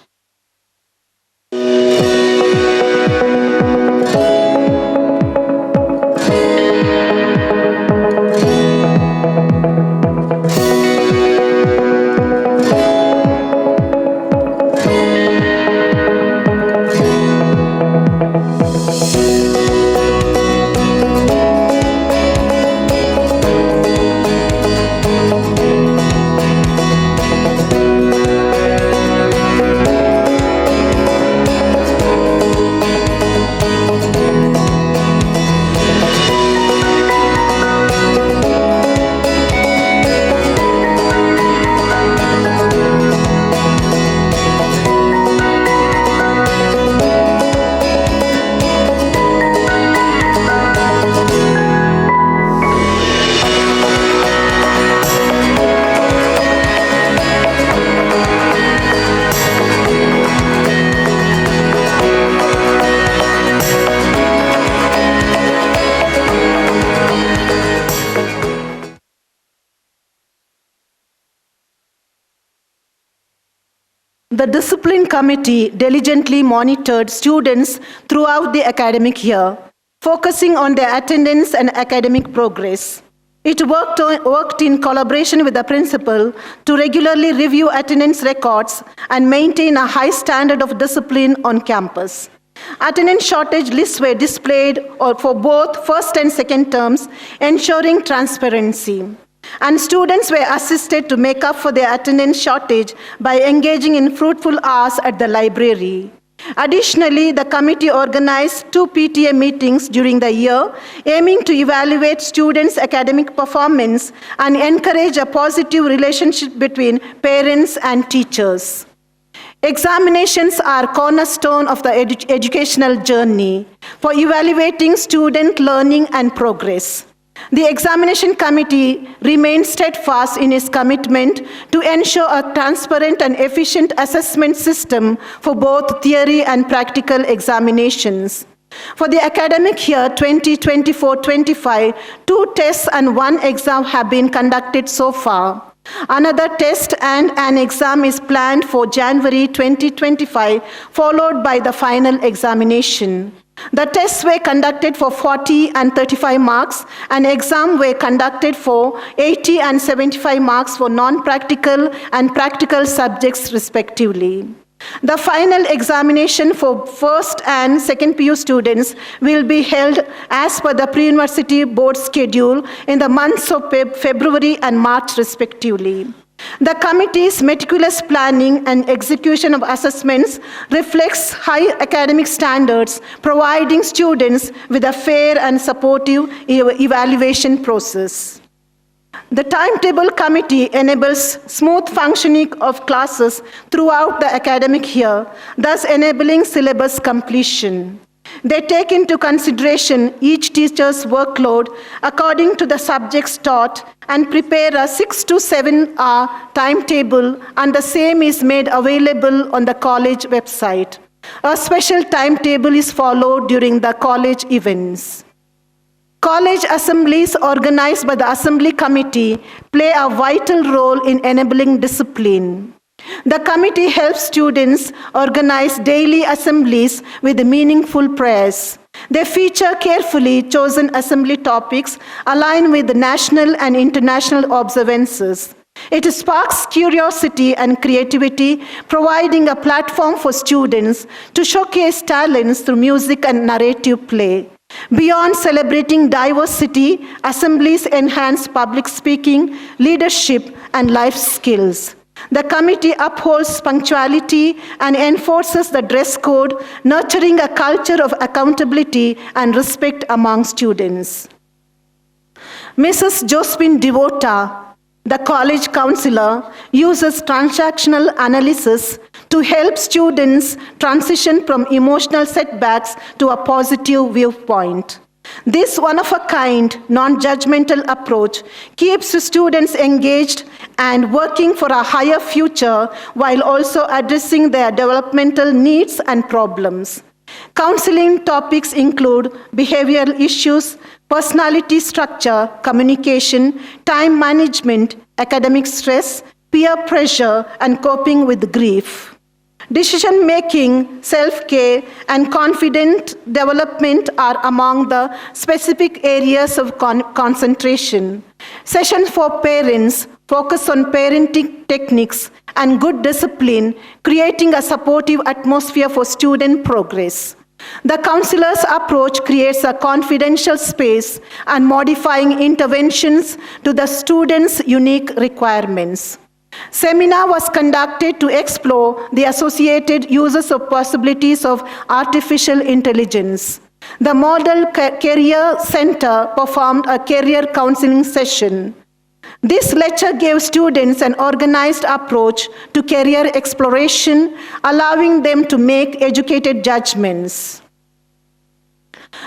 The discipline committee diligently monitored students throughout the academic year, focusing on their attendance and academic progress. It worked in collaboration with the principal to regularly review attendance records and maintain a high standard of discipline on campus. Attendance shortage lists were displayed for both first and second terms, ensuring transparency. And students were assisted to make up for their attendance shortage by engaging in fruitful hours at the library. Additionally, the committee organized 2 PTA meetings during the year, aiming to evaluate students' academic performance and encourage a positive relationship between parents and teachers. Examinations are cornerstone of the educational journey for evaluating student learning and progress. The examination committee remains steadfast in its commitment to ensure a transparent and efficient assessment system for both theory and practical examinations. For the academic year 2024-25, 2 tests and 1 exam have been conducted so far. Another test and an exam is planned for January 2025, followed by the final examination. The tests were conducted for 40 and 35 marks, and exams were conducted for 80 and 75 marks for non-practical and practical subjects respectively. The final examination for first and second PU students will be held as per the pre-university board schedule in the months of February and March respectively. The committee's meticulous planning and execution of assessments reflects high academic standards, providing students with a fair and supportive evaluation process. The timetable committee enables smooth functioning of classes throughout the academic year, thus enabling syllabus completion. They take into consideration each teacher's workload according to the subjects taught and prepare a 6 to 7 hour timetable, and the same is made available on the college website. A special timetable is followed during the college events. College assemblies organized by the Assembly Committee play a vital role in enabling discipline. The committee helps students organize daily assemblies with meaningful prayers. They feature carefully chosen assembly topics aligned with the national and international observances. It sparks curiosity and creativity, providing a platform for students to showcase talents through music and narrative play. Beyond celebrating diversity, assemblies enhance public speaking, leadership, and life skills. The committee upholds punctuality and enforces the dress code, nurturing a culture of accountability and respect among students. Mrs. Josephine Devota, the college counselor, uses transactional analysis to help students transition from emotional setbacks to a positive viewpoint. This one-of-a-kind, non-judgmental approach keeps students engaged and working for a higher future while also addressing their developmental needs and problems. Counseling topics include behavioral issues, personality structure, communication, time management, academic stress, peer pressure, and coping with grief. Decision-making, self-care, and confident development are among the specific areas of concentration. Sessions for parents focus on parenting techniques and good discipline, creating a supportive atmosphere for student progress. The counselor's approach creates a confidential space and modifying interventions to the student's unique requirements. Seminar was conducted to explore the associated uses of possibilities of artificial intelligence. The Model Career Center performed a career counseling session. This lecture gave students an organized approach to career exploration, allowing them to make educated judgments.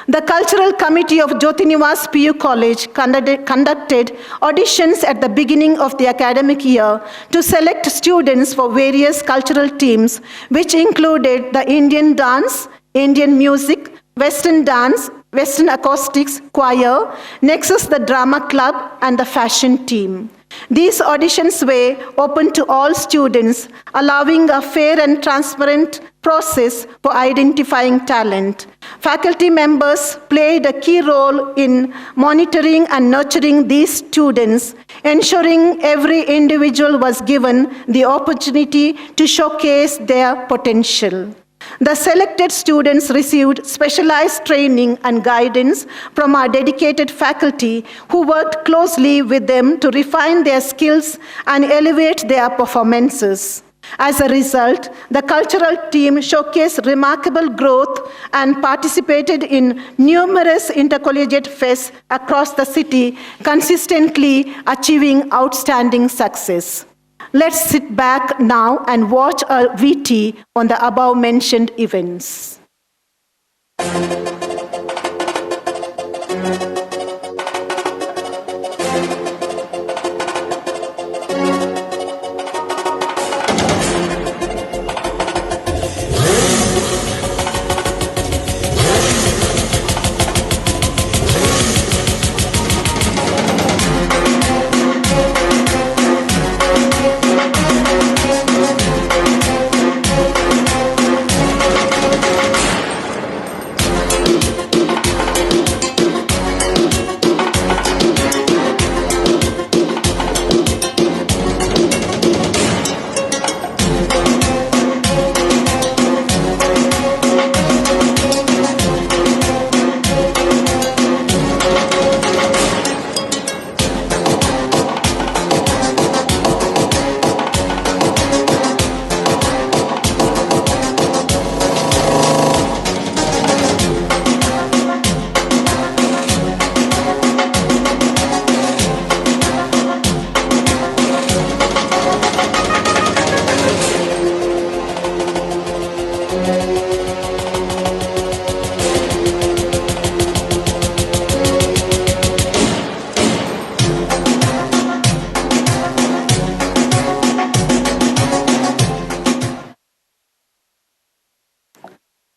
The Cultural Committee of Jyoti Nivas PU College conducted auditions at the beginning of the academic year to select students for various cultural teams, which included the Indian dance, Indian music, Western dance, Western acoustics, choir, Nexus the drama club, and the fashion team. These auditions were open to all students, allowing a fair and transparent process for identifying talent. Faculty members played a key role in monitoring and nurturing these students, ensuring every individual was given the opportunity to showcase their potential. The selected students received specialized training and guidance from our dedicated faculty who worked closely with them to refine their skills and elevate their performances. As a result, the cultural team showcased remarkable growth and participated in numerous intercollegiate fests across the city, consistently achieving outstanding success. Let's sit back now and watch a VT on the above-mentioned events.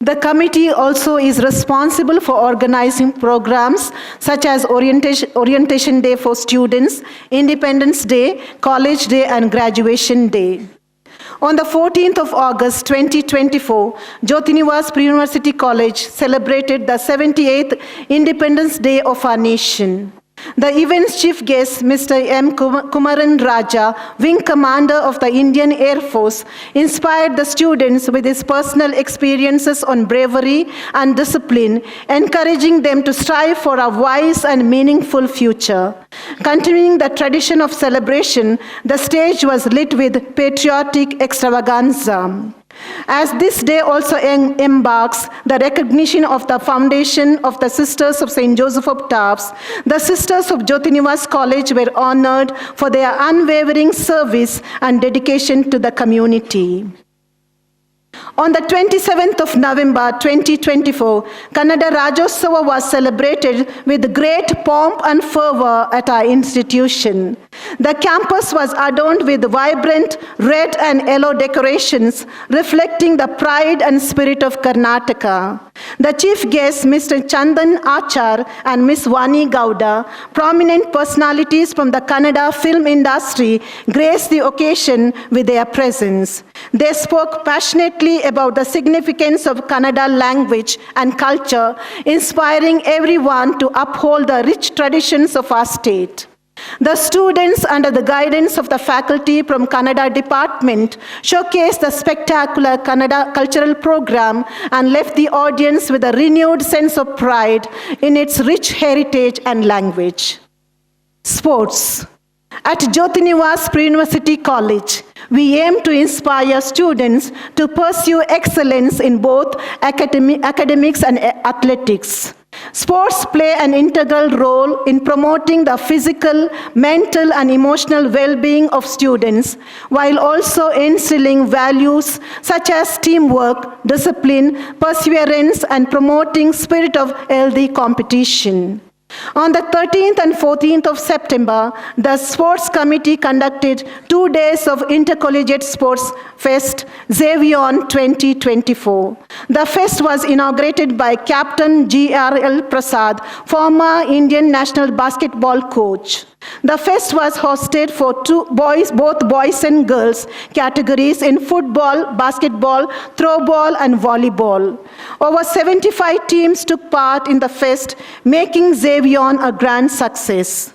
The committee also is responsible for organizing programs such as Orientation Day for students, Independence Day, College Day, and Graduation Day. On the 14th of August 2024, Jyoti Nivas Pre-University College celebrated the 78th Independence Day of our nation. The event's chief guest, Mr. M. Kumaran Raja, Wing Commander of the Indian Air Force, inspired the students with his personal experiences on bravery and discipline, encouraging them to strive for a wise and meaningful future. Continuing the tradition of celebration, the stage was lit with patriotic extravaganza. As this day also embarks the recognition of the foundation of the Sisters of St. Joseph of Taps, the Sisters of Jyoti Nivas College were honored for their unwavering service and dedication to the community. On the 27th of November 2024, Kannada Rajyotsava was celebrated with great pomp and fervor at our institution. The campus was adorned with vibrant red and yellow decorations reflecting the pride and spirit of Karnataka. The chief guests, Mr. Chandan Achar and Ms. Vani Gowda, prominent personalities from the Kannada film industry, graced the occasion with their presence. They spoke passionately about the significance of Kannada language and culture, inspiring everyone to uphold the rich traditions of our state. The students, under the guidance of the faculty from Kannada department, showcased the spectacular Kannada cultural program and left the audience with a renewed sense of pride in its rich heritage and language. Sports. At Jyoti Nivas Pre-University College, we aim to inspire students to pursue excellence in both academics and athletics. Sports play an integral role in promoting the physical, mental, and emotional well-being of students, while also instilling values such as teamwork, discipline, perseverance, and promoting spirit of healthy competition. On the 13th and 14th of September, the Sports Committee conducted 2 days of Intercollegiate Sports Fest, Xavion 2024. The fest was inaugurated by Captain G.R.L. Prasad, former Indian national basketball coach. The fest was hosted for both boys and girls categories in football, basketball, throwball, and volleyball. Over 75 teams took part in the fest, making Xavion a grand success.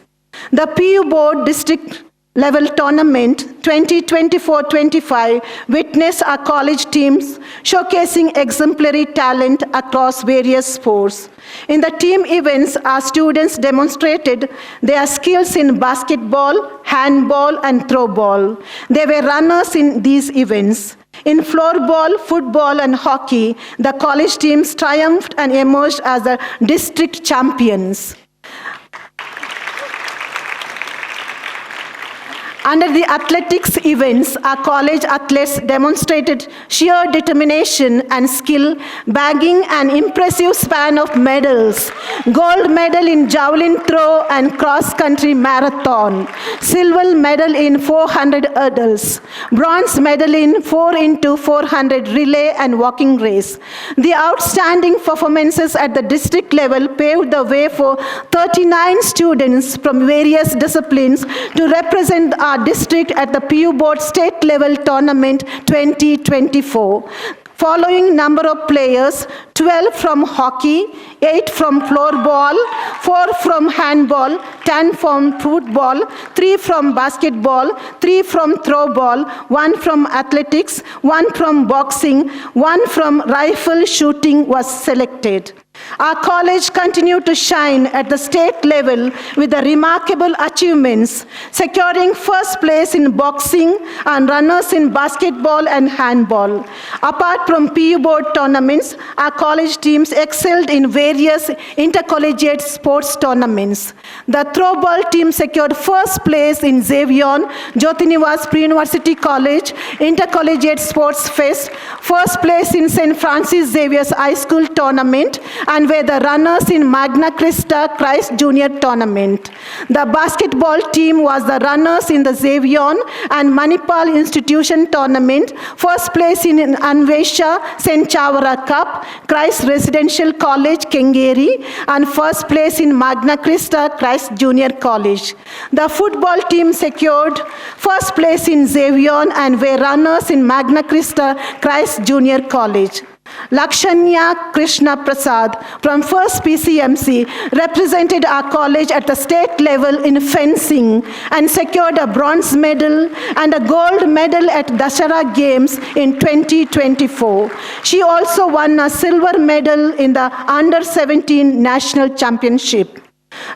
The PU Board District Level Tournament 2024-25 witnessed our college teams showcasing exemplary talent across various sports. In the team events, our students demonstrated their skills in basketball, handball, and throwball. They were runners in these events. In floorball, football, and hockey, the college teams triumphed and emerged as the district champions. Under the athletics events, our college athletes demonstrated sheer determination and skill, bagging an impressive span of medals. Gold medal in javelin throw and cross-country marathon. Silver medal in 400 hurdles. Bronze medal in 4x400 relay and walking race. The outstanding performances at the district level paved the way for 39 students from various disciplines to represent our district at the PU Board State Level Tournament 2024. Following number of players: 12 from hockey, 8 from floorball, 4 from handball, 10 from football, 3 from basketball, 3 from throwball, 1 from athletics, 1 from boxing, 1 from rifle shooting was selected. Our college continued to shine at the state level with the remarkable achievements, securing first place in boxing and runners in basketball and handball. Apart from PU Board tournaments, our college teams excelled in various intercollegiate sports tournaments. The throwball team secured first place in Xavion, Jyoti Nivas Pre-University College, Intercollegiate Sports Fest, first place in St. Francis Xavier's High School tournament, and and were the runners in Magna Christa Christ Junior Tournament. The basketball team was the runners in the Xavion and Manipal Institution Tournament, first place in Anvesha St. Chavara Cup, Christ Residential College, Kengeri, and first place in Magna Christa Christ Junior College. The football team secured first place in Xavion and were runners in Magna Christa Christ Junior College. Lakshanya Krishna Prasad from First PCMC represented our college at the state level in fencing and secured a bronze medal and a gold medal at Dashara Games in 2024. She also won a silver medal in the Under-17 National Championship.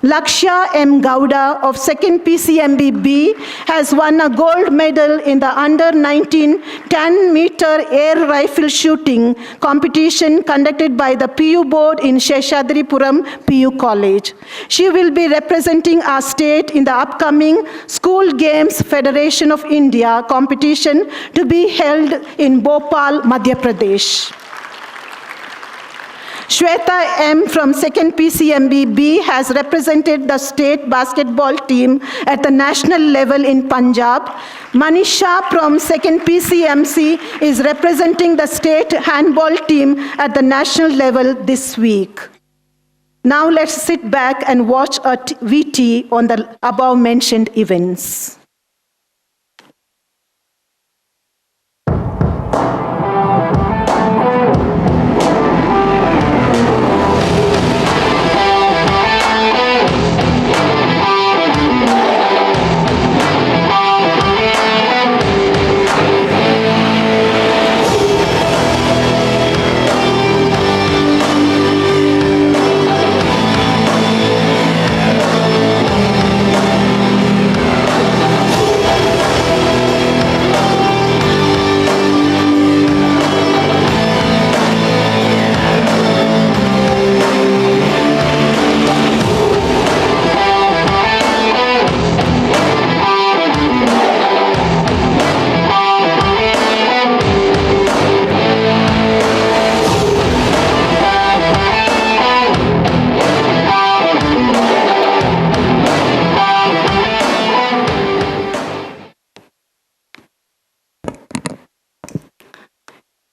Lakshya M. Gowda of 2nd PCMB-B has won a gold medal in the Under-19 10-meter air rifle shooting competition conducted by the PU Board in Sheshadripuram PU College. She will be representing our state in the upcoming School Games Federation of India competition to be held in Bhopal, Madhya Pradesh. Shweta M. from 2nd PCMB-B has represented the state basketball team at the national level in Punjab. Manisha from 2nd PCMC is representing the state handball team at the national level this week. Now let's sit back and watch a VT on the above mentioned events.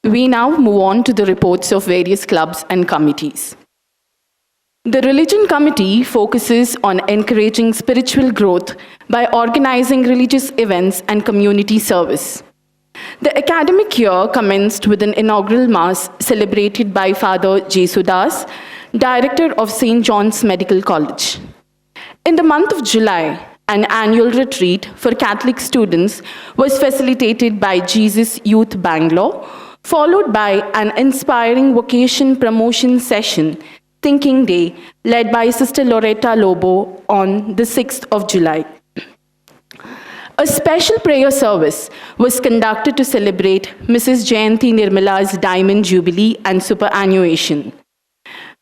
We now move on to the reports of various clubs and committees. The Religion Committee focuses on encouraging spiritual growth by organizing religious events and community service. The academic year commenced with an inaugural Mass celebrated by Father Jesudas, Director of St. John's Medical College. In the month of July, an annual retreat for Catholic students was facilitated by Jesus Youth Bangalore, followed by an inspiring vocation promotion session, Thinking Day, led by Sister Loretta Lobo on the 6th of July. A special prayer service was conducted to celebrate Mrs. Jayanti Nirmala's Diamond Jubilee and Superannuation.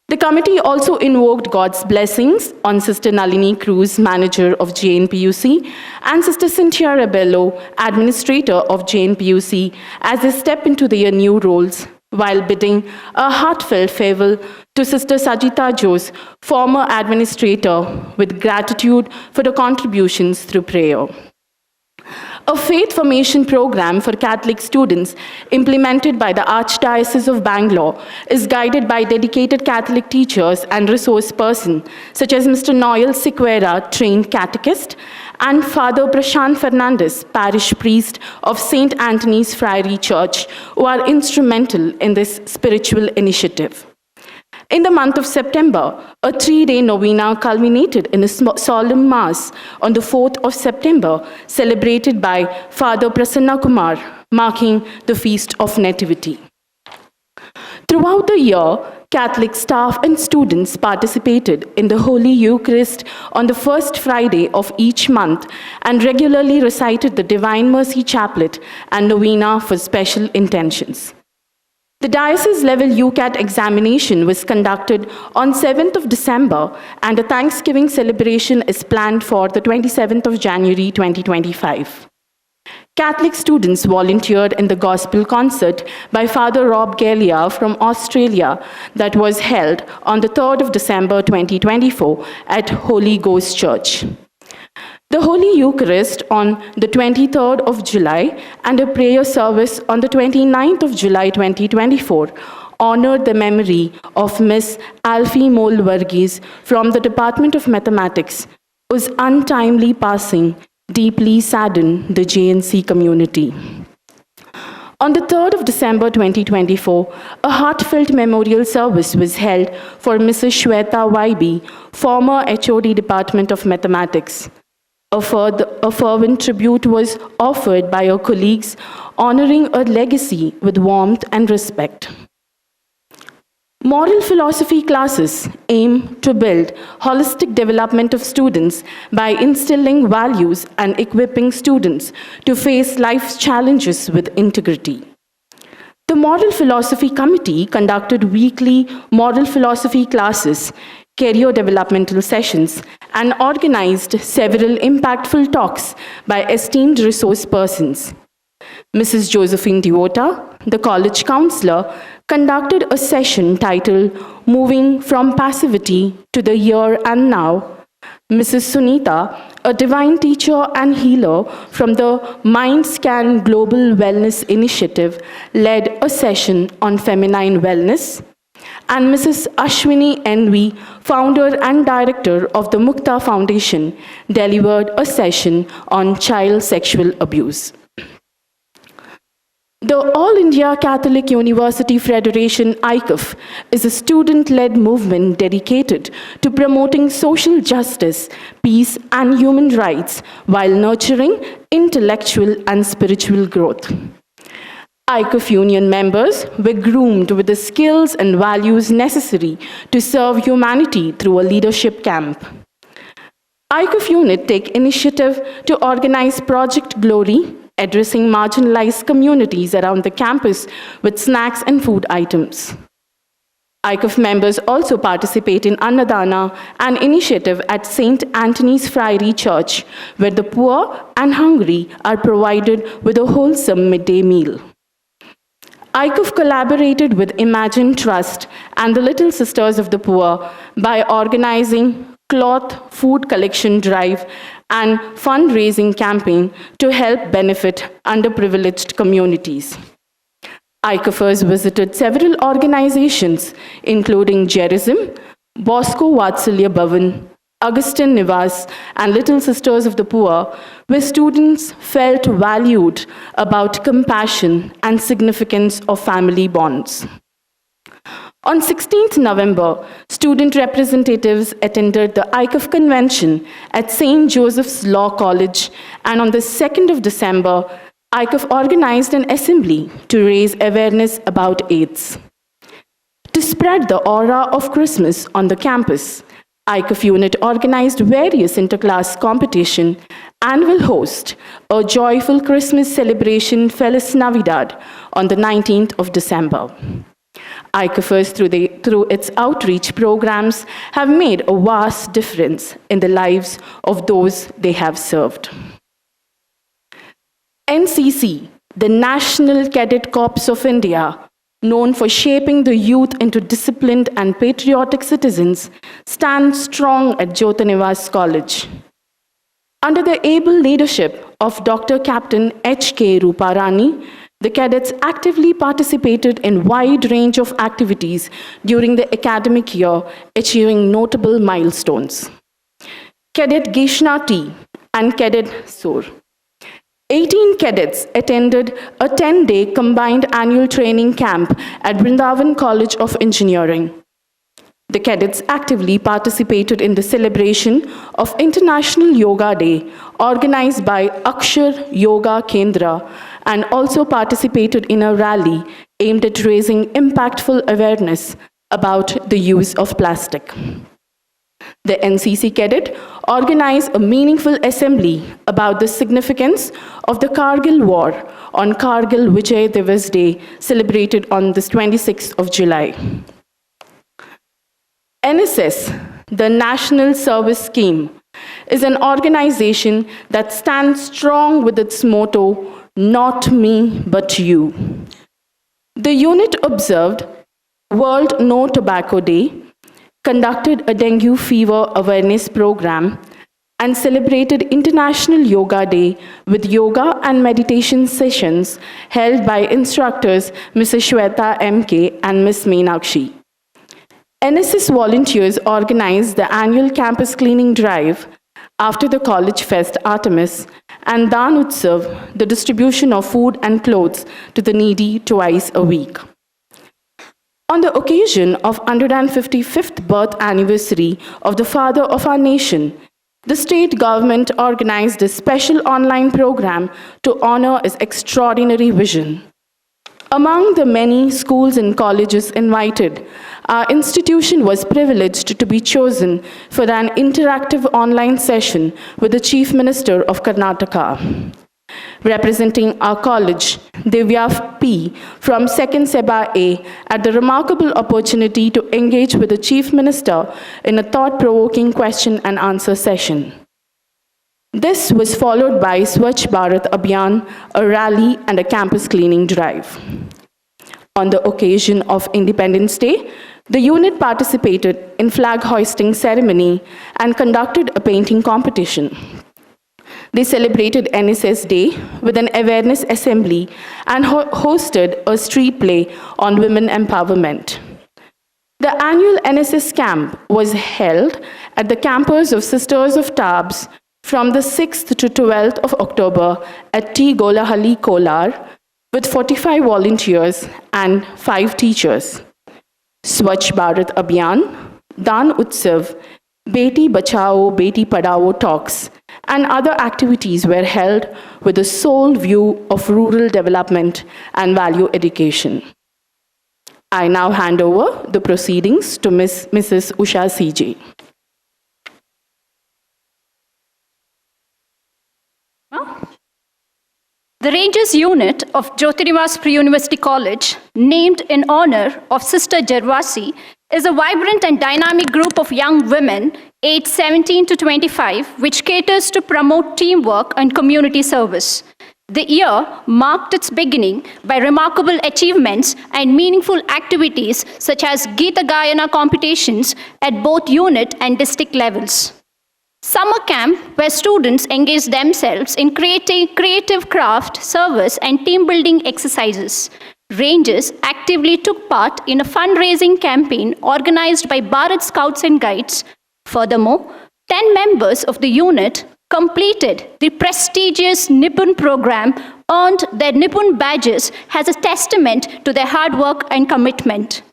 The committee also invoked God's blessings on Sister Nalini Cruz, manager of JNPUC, and Sister Cynthia Rebello, administrator of JNPUC, as they step into their new roles, while bidding a heartfelt farewell to Sister Sajita Jose, former administrator, with gratitude for the contributions through prayer. A faith formation program for Catholic students implemented by the Archdiocese of Bangalore is guided by dedicated Catholic teachers and resource persons such as Mr. Noel Siqueira, trained catechist, and Father Prashant Fernandez, parish priest of St. Anthony's Friary Church, who are instrumental in this spiritual initiative. In the month of September, a 3-day novena culminated in a solemn Mass on the 4th of September, celebrated by Father Prasanna Kumar, marking the Feast of Nativity. Throughout the year, Catholic staff and students participated in the Holy Eucharist on the first Friday of each month and regularly recited the Divine Mercy Chaplet and novena for special intentions. The diocese-level UCAT examination was conducted on 7th of December, and a Thanksgiving celebration is planned for the 27th of January 2025. Catholic students volunteered in the gospel concert by Father Rob Gallia from Australia that was held on the 3rd of December 2024 at Holy Ghost Church. The Holy Eucharist on the 23rd of July and a prayer service on the 29th of July 2024 honored the memory of Miss Alfie Mole-Varghese from the Department of Mathematics, whose untimely passing deeply saddened the JNC community. On the 3rd of December 2024, a heartfelt memorial service was held for Mrs. Shweta Waibi, former HOD Department of Mathematics. A fervent tribute was offered by her colleagues, honoring her legacy with warmth and respect. Moral philosophy classes aim to build holistic development of students by instilling values and equipping students to face life's challenges with integrity. The Moral Philosophy Committee conducted weekly moral philosophy classes, career developmental sessions, and organized several impactful talks by esteemed resource persons. Mrs. Josephine Devota, the college counselor, conducted a session titled Moving from Passivity to the Here and Now. Mrs. Sunita, a divine teacher and healer from the MindScan Global Wellness Initiative, led a session on feminine wellness. And Mrs. Ashwini N.V., founder and director of the Mukta Foundation, delivered a session on child sexual abuse. The All India Catholic University Federation ICUF is a student-led movement dedicated to promoting social justice, peace, and human rights while nurturing intellectual and spiritual growth. ICUF union members were groomed with the skills and values necessary to serve humanity through a leadership camp. ICUF unit take initiative to organize Project Glory, addressing marginalized communities around the campus with snacks and food items. ICUF members also participate in Annadana, an initiative at St. Anthony's Friary Church, where the poor and hungry are provided with a wholesome midday meal. ICUF collaborated with Imagine Trust and the Little Sisters of the Poor by organizing cloth food collection drive and fundraising campaign to help benefit underprivileged communities. ICUFers visited several organizations, including Jerism, Bosco Vatsalya Bhavan, Augustine Nivas, and Little Sisters of the Poor, where students felt valued about compassion and significance of family bonds. On 16th November, student representatives attended the ICUF convention at St. Joseph's Law College, and on the 2nd of December, ICUF organized an assembly to raise awareness about AIDS. To spread the aura of Christmas on the campus, ICUF unit organized various interclass competition and will host a joyful Christmas celebration Feliz Navidad on the 19th of December. ICUFers, through its outreach programs, have made a vast difference in the lives of those they have served. NCC, the National Cadet Corps of India, known for shaping the youth into disciplined and patriotic citizens, stands strong at Jyoti Nivas College. Under the able leadership of Dr. Captain H.K. Ruparani, the cadets actively participated in a wide range of activities during the academic year, achieving notable milestones. Cadet Geshna T and Cadet Sur. 18 cadets attended a 10-day combined annual training camp at Vrindavan College of Engineering. The cadets actively participated in the celebration of International Yoga Day, organized by Akshar Yoga Kendra, and also participated in a rally aimed at raising impactful awareness about the use of plastic. The NCC cadet organized a meaningful assembly about the significance of the Kargil War on Kargil Vijay Divas Day, celebrated on the 26th of July. NSS, the National Service Scheme, is an organization that stands strong with its motto, Not me, but you. The unit observed World No Tobacco Day, conducted a dengue fever awareness program, and celebrated International Yoga Day with yoga and meditation sessions held by instructors Mrs. Shweta MK and Ms. Meenakshi. NSS volunteers organized the annual campus cleaning drive after the College Fest Artemis and Dan Utsav, the distribution of food and clothes to the needy twice a week. On the occasion of 155th birth anniversary of the father of our nation, the state government organized a special online program to honor his extraordinary vision. Among the many schools and colleges invited, our institution was privileged to be chosen for an interactive online session with the Chief Minister of Karnataka. Representing our college, Divya P. from 2nd Seba A had the remarkable opportunity to engage with the Chief Minister in a thought-provoking question and answer session. This was followed by Swachh Bharat Abhiyan, a rally and a campus cleaning drive. On the occasion of Independence Day, the unit participated in flag hoisting ceremony and conducted a painting competition. They celebrated NSS Day with an awareness assembly and hosted a street play on women empowerment. The annual NSS camp was held at the campus of Sisters of Tabs from the 6th to 12th of October at T. Golahalli, Kolar, with 45 volunteers and 5 teachers. Swachh Bharat Abhiyan, Dan Utsav, Beti Bachao, Beti Padhao talks, and other activities were held with the sole view of rural development and value education. I now hand over the proceedings to Mrs. Usha CJ. The Rangers unit of Jyoti Nivas Pre-University College, named in honor of Sister Jarvasi, is a vibrant and dynamic group of young women aged 17 to 25, which caters to promote teamwork and community service. The year marked its beginning by remarkable achievements and meaningful activities such as Geeta Gayana competitions at both unit and district levels. Summer camp, where students engage themselves in creating creative craft, service, and team building exercises. Rangers actively took part in a fundraising campaign organized by Bharat Scouts and Guides. Furthermore, 10 members of the unit completed the prestigious Nipun program, earned their Nipun badges as a testament to their hard work and commitment.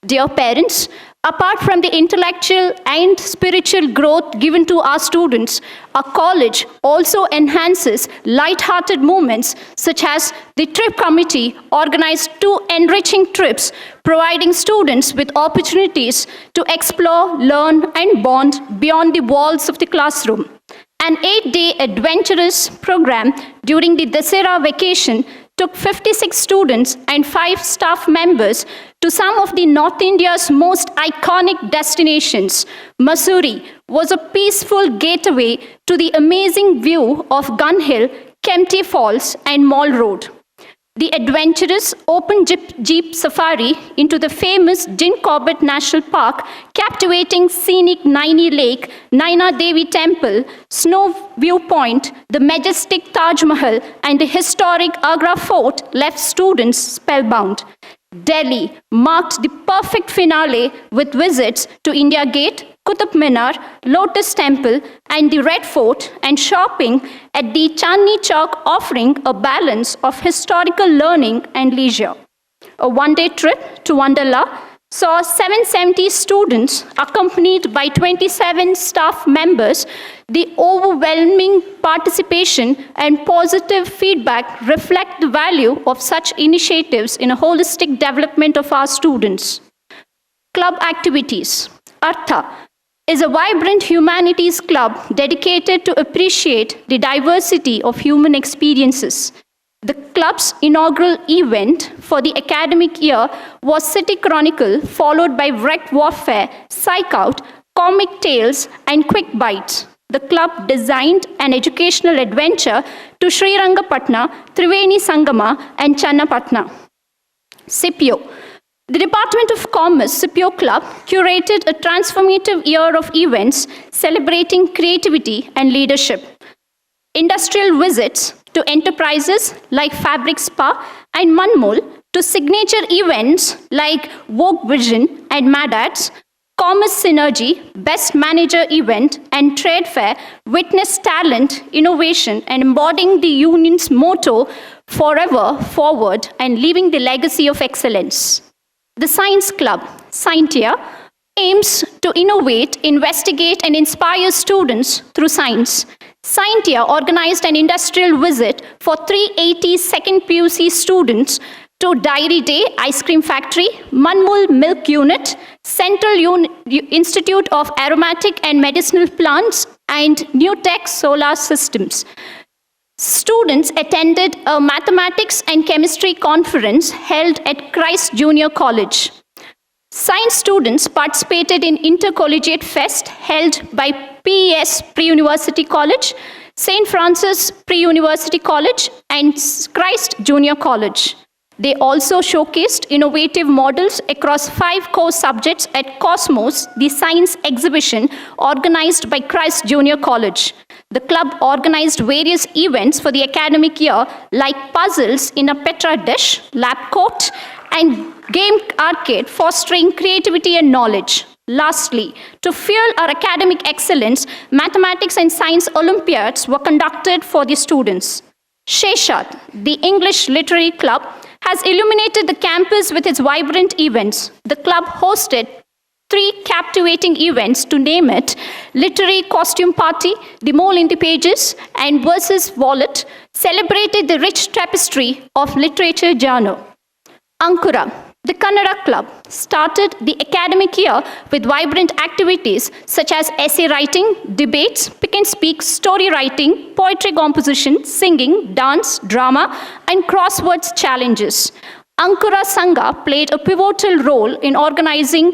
Dear parents, apart from the intellectual and spiritual growth given to our students, our college also enhances light-hearted moments such as the trip committee organized 2 enriching trips, providing students with opportunities to explore, learn, and bond beyond the walls of the classroom. An 8-day adventurous program during the Dasera vacation took 56 students and 5 staff members to some of the North India's most iconic destinations. Mussoorie was a peaceful gateway to the amazing view of Gun Hill, Kempty Falls, and Mall Road. The adventurous open jeep safari into the famous Jin Corbett National Park, captivating scenic Naini Lake, Naina Devi Temple, Snow Viewpoint, the majestic Taj Mahal, and the historic Agra Fort left students spellbound. Delhi marked the perfect finale with visits to India Gate, Qutub Minar, Lotus Temple, and the Red Fort, and shopping at the Chandni Chowk, offering a balance of historical learning and leisure. A one-day trip to Wonderla saw 770 students accompanied by 27 staff members. The overwhelming participation and positive feedback reflect the value of such initiatives in a holistic development of our students. Club activities. Artha is a vibrant humanities club dedicated to appreciate the diversity of human experiences. The club's inaugural event for the academic year was City Chronicle, followed by Wrecked Warfare, Psych Out, Comic Tales, and Quick Bites. The club designed an educational adventure to Srirangapatna, Triveni Sangama, and Channapatna. SIPIO. The Department of Commerce SIPIO Club curated a transformative year of events celebrating creativity and leadership. Industrial visits to enterprises like Fabric Spa and Manmul, to signature events like Vogue Vision and Mad Ads, Commerce Synergy, Best Manager Event, and Trade Fair witness talent, innovation, and embodying the union's motto, forever forward, and leaving the legacy of excellence. The Science Club, Scientia, aims to innovate, investigate, and inspire students through science. Scientia organized an industrial visit for 380 second PUC students to Dairy Day Ice Cream Factory, Manmul Milk Unit, Central Institute of Aromatic and Medicinal Plants, and New Tech Solar Systems. Students attended a mathematics and chemistry conference held at Christ Junior College. Science students participated in Intercollegiate Fest held by PES Pre-University College, St. Francis Pre-University College, and Christ Junior College. They also showcased innovative models across 5 core subjects at Cosmos, the science exhibition organized by Christ Junior College. The club organized various events for the academic year, like puzzles in a Petra dish, lab court, and game arcade, fostering creativity and knowledge. Lastly, to fuel our academic excellence, mathematics and science Olympiads were conducted for the students. Sheshat, the English Literary Club, has illuminated the campus with its vibrant events. The club hosted 3 captivating events, to name it: Literary Costume Party, The Mole in the Pages, and Versus Wallet, celebrated the rich tapestry of literature genre. Ankura, the Kannada Club, started the academic year with vibrant activities such as essay writing, debates, pick and speak, story writing, poetry composition, singing, dance, drama, and crosswords challenges. Ankura Sangha played a pivotal role in organizing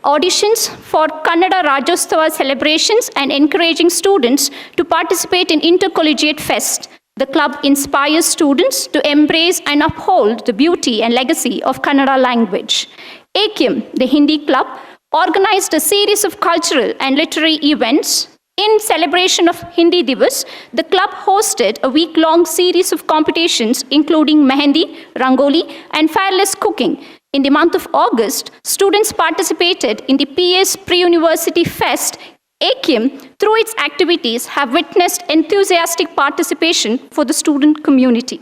auditions for Kannada Rajyotsava celebrations and encouraging students to participate in Intercollegiate Fest. The club inspires students to embrace and uphold the beauty and legacy of Kannada language. AKIM, the Hindi Club, organized a series of cultural and literary events. In celebration of Hindi Divas, the club hosted a week-long series of competitions, including Mehendi, Rangoli, and fireless cooking. In the month of August, students participated in the PS Pre-University Fest. AKIM, through its activities, have witnessed enthusiastic participation for the student community.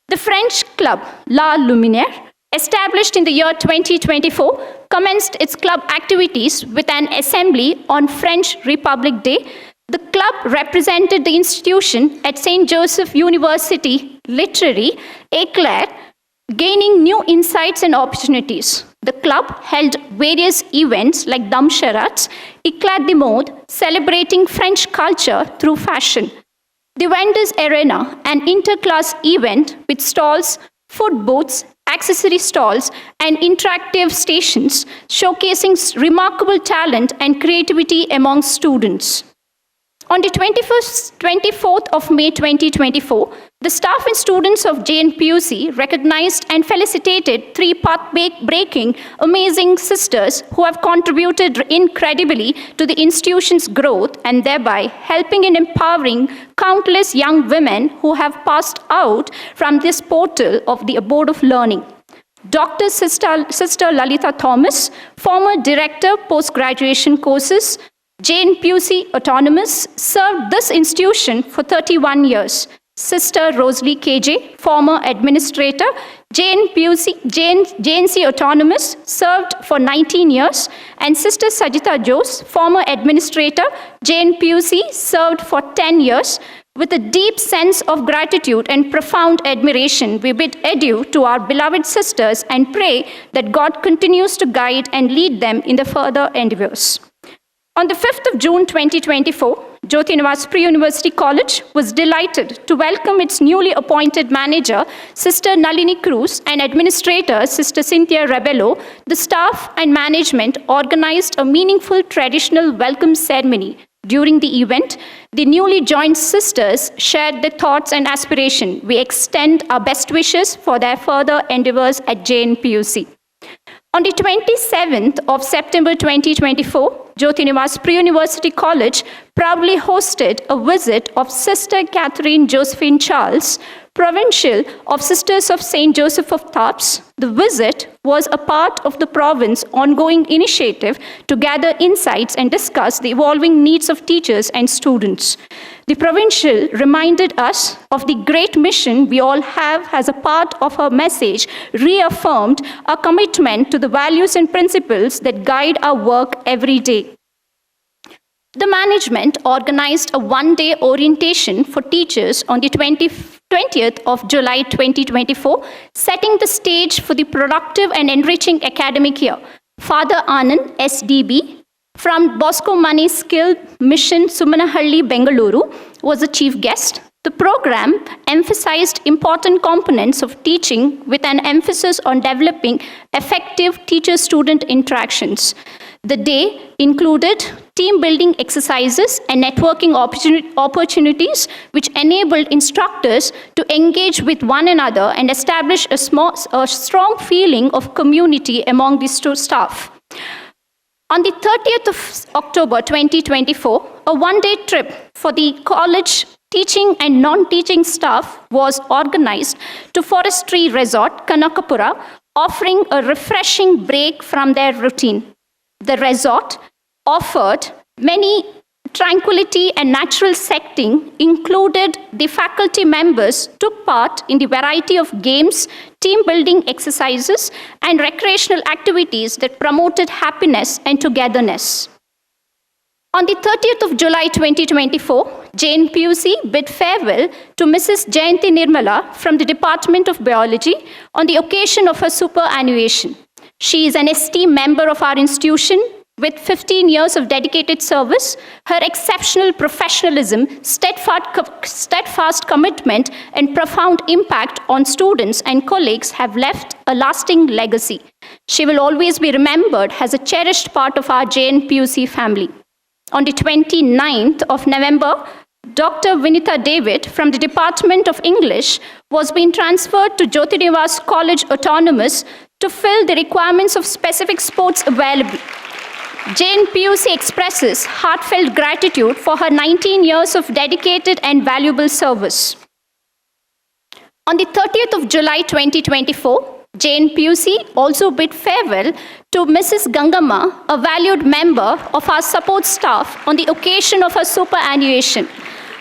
The French club La Luminaire, established in the year 2024, commenced its club activities with an assembly on French Republic Day. The club represented the institution at St. Joseph University Literary Eclair, gaining new insights and opportunities. The club held various events like Dam Charades, Eclat de Mode, celebrating French culture through fashion. The Vendors Arena, an interclass event with stalls, food booths, accessory stalls, and interactive stations, showcasing remarkable talent and creativity among students. On the 24th of May 2024, the staff and students of JNPUC recognized and felicitated 3 path-breaking amazing sisters who have contributed incredibly to the institution's growth and thereby helping in empowering countless young women who have passed out from this portal of the abode of learning. Dr. Sister Lalita Thomas, former Director, Post-Graduation Courses, JNPUC Autonomous, served this institution for 31 years. Sister Rosalie KJ, former Administrator, JNC Autonomous, served for 19 years. And Sister Sajita Jose, former Administrator, JNPUC, served for 10 years. With a deep sense of gratitude and profound admiration, we bid adieu to our beloved sisters and pray that God continues to guide and lead them in the further endeavors. On the 5th of June 2024, Jyoti Nivas Pre-University College was delighted to welcome its newly appointed manager, Sister Nalini Cruz, and administrator, Sister Cynthia Rebello. The staff and management organized a meaningful traditional welcome ceremony. During the event, the newly joined sisters shared their thoughts and aspirations. We extend our best wishes for their further endeavors at JNPUC. On the 27th of September 2024, Jyoti Nivas Pre-University College proudly hosted a visit of Sister Catherine Josephine Charles, Provincial of Sisters of St. Joseph of Thapps. The visit was a part of the province's ongoing initiative to gather insights and discuss the evolving needs of teachers and students. The provincial reminded us of the great mission we all have. As a part of her message, reaffirmed our commitment to the values and principles that guide our work every day. The management organized a one-day orientation for teachers on the 20th of July 2024, setting the stage for the productive and enriching academic year. Father Anand, SDB, from Bosco Money Skill Mission Sumanahalli, Bangalore, was the chief guest. The program emphasized important components of teaching with an emphasis on developing effective teacher-student interactions. The day included team-building exercises and networking opportunities which enabled instructors to engage with one another and establish a strong feeling of community among the staff. On the 30th of October 2024, a one-day trip for the college teaching and non-teaching staff was organized to Forestry Resort, Kanakapura, offering a refreshing break from their routine. The resort offered many tranquility and natural setting. Included the faculty members took part in the variety of games, team building exercises, and recreational activities that promoted happiness and togetherness. On the 30th of July 2024, JNPUC bid farewell to Mrs. Jayanti Nirmala from the Department of Biology on the occasion of her superannuation. She is an esteemed member of our institution with 15 years of dedicated service. Her exceptional professionalism, steadfast commitment, and profound impact on students and colleagues have left a lasting legacy. She will always be remembered as a cherished part of our JNPUC family. On the 29th of November, Dr. Vinita David from the Department of English was being transferred to Jyoti Nivas College Autonomous to fill the requirements of specific sports available. JNPUC expresses heartfelt gratitude for her 19 years of dedicated and valuable service. On the 30th of July 2024, JNPUC also bid farewell to Mrs. Gangama, a valued member of our support staff, on the occasion of her superannuation.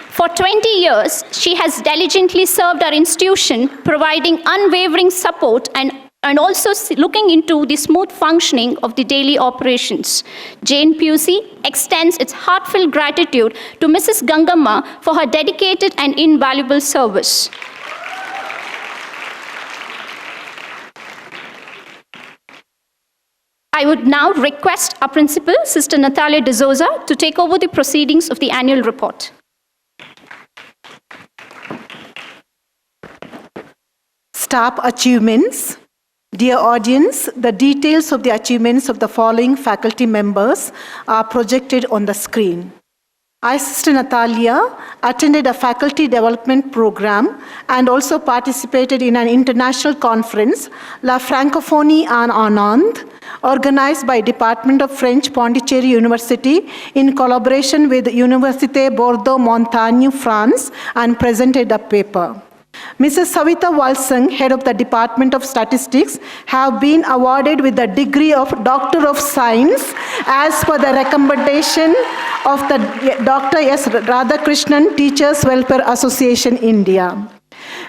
For 20 years, she has diligently served our institution, providing unwavering support and also looking into the smooth functioning of the daily operations. JNPUC extends its heartfelt gratitude to Mrs. Gangama for her dedicated and invaluable service. I would now request our principal, Sister Natalia De Souza, to take over the proceedings of the annual report. Staff achievements. Dear audience, the details of the achievements of the following faculty members are projected on the screen. I, Sister Natalia, attended a faculty development program and also participated in an international conference, La Francophonie en Anand, organized by Department of French, Pondicherry University in collaboration with Université Bordeaux-Montaigne, France, and presented a paper. Mrs. Savita Walsang, head of the Department of Statistics, have been awarded with the degree of Doctor of Science as per the recommendation of the Dr. S. Radhakrishnan Teachers Welfare Association, India.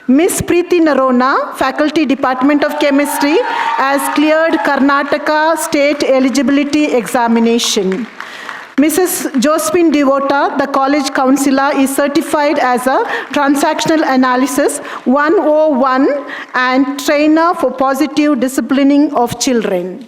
Ms. Preeti Narona, Faculty Department of Chemistry, has cleared Karnataka State Eligibility Examination. Mrs. Josephine Devota, the college councillor, is certified as a Transactional Analysis 101 and trainer for positive disciplining of children.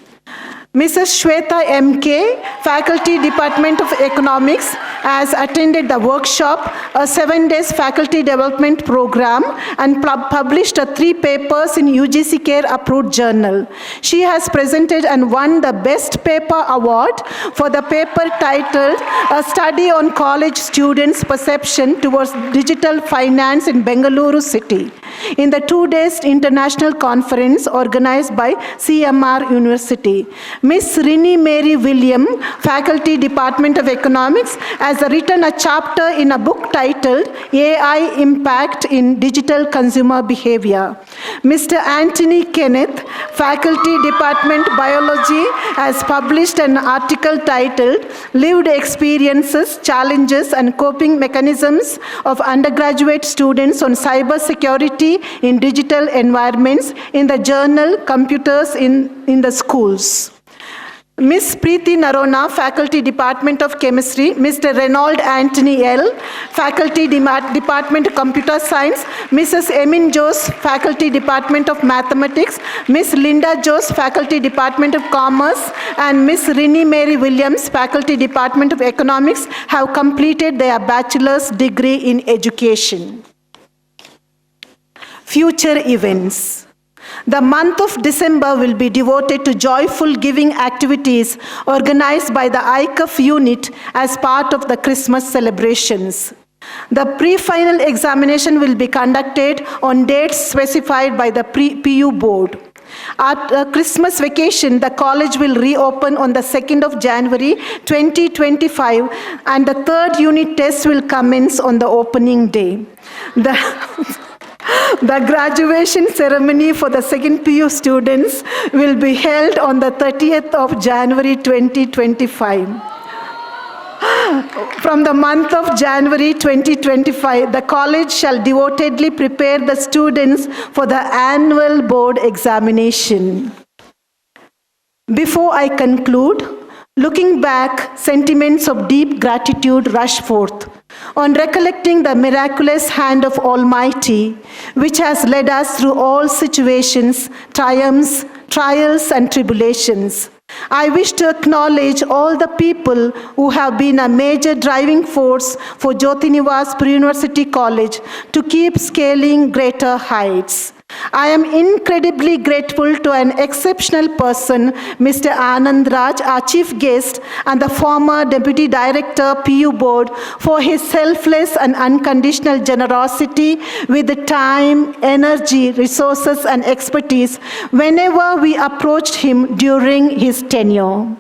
Mrs. Shweta M.K., Faculty Department of Economics, has attended the workshop, a 7-day faculty development program, and published 3 papers in UGC Care approved journal. She has presented and won the Best Paper Award for the paper titled A Study on College Students' Perception Towards Digital Finance in Bangalore City, in the 2-day international conference organized by CMR University. Miss Rini Mary William, Faculty Department of Economics, has written a chapter in a book titled AI Impact in Digital Consumer Behavior. Mr. Anthony Kenneth, Faculty Department Biology, has published an article titled Lived Experiences, Challenges and Coping Mechanisms of Undergraduate Students on Cybersecurity in Digital Environments in the journal Computers in the Schools. Ms. Preeti Narona, Faculty Department of Chemistry, Mr. Reynold Anthony L., Faculty Department of Computer Science, Mrs. Emin Jose, Faculty Department of Mathematics, Ms. Linda Jose, Faculty Department of Commerce, and Ms. Rini Mary Williams, Faculty Department of Economics, have completed their bachelor's degree in education. Future events. The month of December will be devoted to joyful giving activities organized by the ICUF unit as part of the Christmas celebrations. The pre-final examination will be conducted on dates specified by the PU board. At Christmas vacation, the college will reopen on the 2nd of January 2025, and the 3rd unit test will commence on the opening day. The graduation ceremony for the 2nd PU students will be held on the 30th of January 2025. From the month of January 2025, the college shall devotedly prepare the students for the annual board examination. Before I conclude, looking back, sentiments of deep gratitude rush forth on recollecting the miraculous hand of Almighty, which has led us through all situations, triumphs, trials, and tribulations. I wish to acknowledge all the people who have been a major driving force for Jyoti Nivas Pre-University College to keep scaling greater heights. I am incredibly grateful to an exceptional person, Mr. Anand Raj, our chief guest, and the former Deputy Director, PU Board, for his selfless and unconditional generosity with the time, energy, resources, and expertise whenever we approached him during his tenure.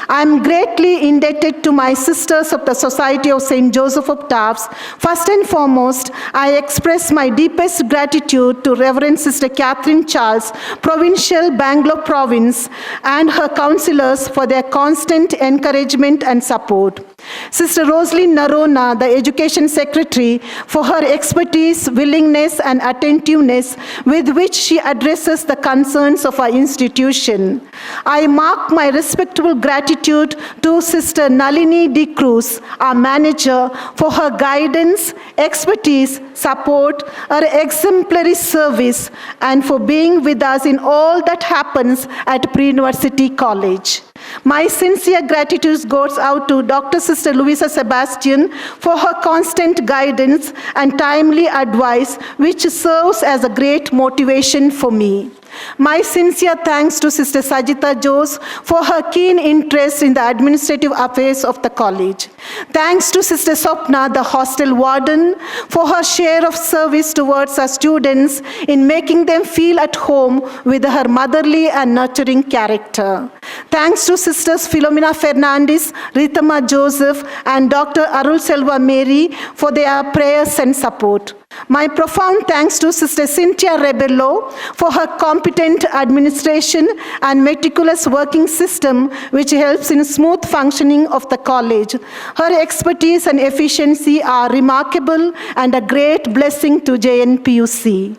I am greatly indebted to my sisters of the Society of St. Joseph of Taps. First and foremost, I express my deepest gratitude to Reverend Sister Catherine Charles, Provincial Bangalore Province, and her counselors for their constant encouragement and support. Sister Rosaline Narona, the Education Secretary, for her expertise, willingness, and attentiveness with which she addresses the concerns of our institution. I mark my respectful gratitude to Sister Nalini D. Cruz, our manager, for her guidance, expertise, support, her exemplary service, and for being with us in all that happens at Pre-University College. My sincere gratitude goes out to Dr. Sister Louisa Sebastian for her constant guidance and timely advice, which serves as a great motivation for me. My sincere thanks to Sister Sajita Jose for her keen interest in the administrative affairs of the college. Thanks to Sister Sopna, the hostel warden, for her share of service towards our students in making them feel at home with her motherly and nurturing character. Thanks to Sisters Philomena Fernandez, Ritama Joseph, and Dr. Arul Selva Mary for their prayers and support. My profound thanks to Sister Cynthia Rebello for her competent administration and meticulous working system, which helps in smooth functioning of the college. Her expertise and efficiency are remarkable and a great blessing to JNPUC.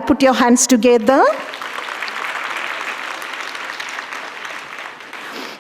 Put your hands together.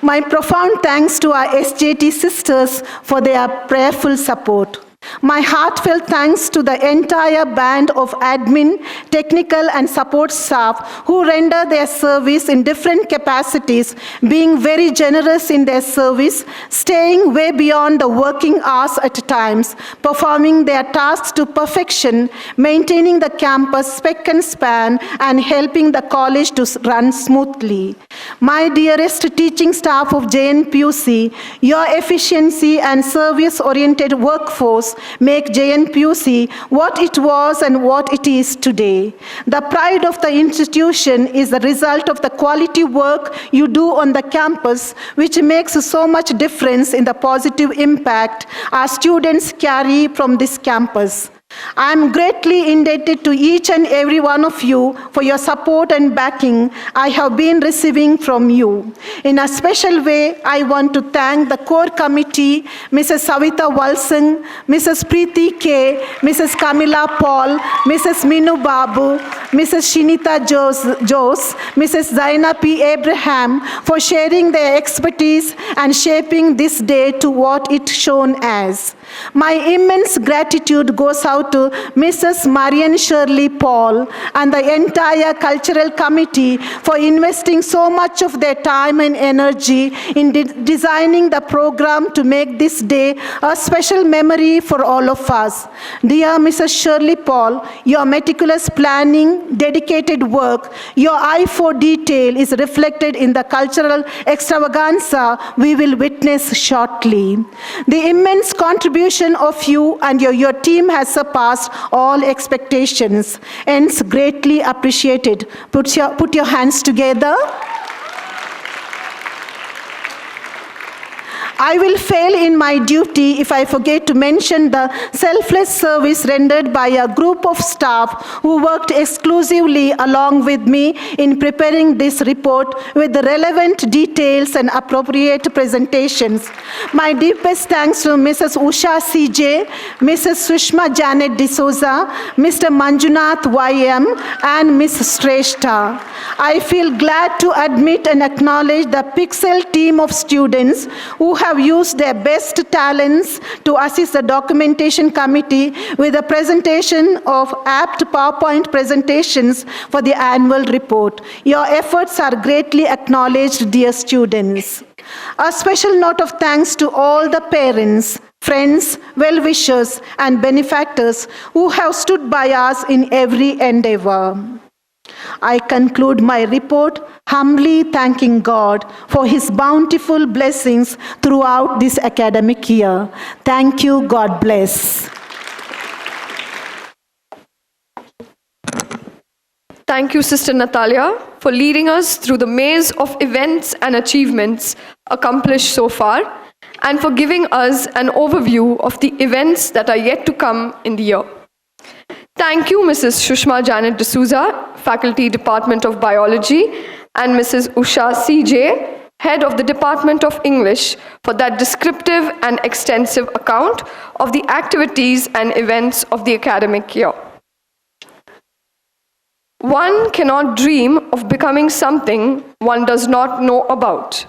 My profound thanks to our SJT sisters for their prayerful support. My heartfelt thanks to the entire band of admin, technical and support staff who render their service in different capacities, being very generous in their service, staying way beyond the working hours at times, performing their tasks to perfection, maintaining the campus spick and span, and helping the college to run smoothly. My dearest teaching staff of JNPUC, your efficiency and service-oriented workforce make JNPUC what it was and what it is today. The pride of the institution is the result of the quality work you do on the campus, which makes so much difference in the positive impact our students carry from this campus. I am greatly indebted to each and every one of you for your support and backing I have been receiving from you. In a special way, I want to thank the core committee, Mrs. Savita Walsing, Mrs. Preeti K, Mrs. Kamila Paul, Mrs. Minu Babu, Mrs. Shinita Jose, Mrs. Zaina P. Abraham for sharing their expertise and shaping this day to what it's shown as. My immense gratitude goes out to Mrs. Marian Shirley Paul and the entire cultural committee for investing so much of their time and energy in designing the program to make this day a special memory for all of us. Dear Mrs. Shirley Paul, your meticulous planning, dedicated work, your eye for detail is reflected in the cultural extravaganza we will witness shortly. The immense contribution of you and your team has surpassed all expectations, hence greatly appreciated. Put your hands together. I will fail in my duty if I forget to mention the selfless service rendered by a group of staff who worked exclusively along with me in preparing this report with the relevant details and appropriate presentations. My deepest thanks to Mrs. Usha CJ, Mrs. Sushma Janet D'Souza, Mr. Manjunath YM, and Ms. Shrestha. I feel glad to admit and acknowledge the Pixel team of students who have used their best talents to assist the documentation committee with the presentation of apt PowerPoint presentations for the annual report. Your efforts are greatly acknowledged, dear students. A special note of thanks to all the parents, friends, well-wishers, and benefactors who have stood by us in every endeavor. I conclude my report humbly thanking God for His bountiful blessings throughout this academic year. Thank you. God bless. Thank you, Sister Natalia, for leading us through the maze of events and achievements accomplished so far, and for giving us an overview of the events that are yet to come in the year. Thank you, Mrs. Sushma Janet D'Souza, Faculty Department of Biology, and Mrs. Usha CJ, Head of the Department of English, for that descriptive and extensive account of the activities and events of the academic year. One cannot dream of becoming something one does not know about.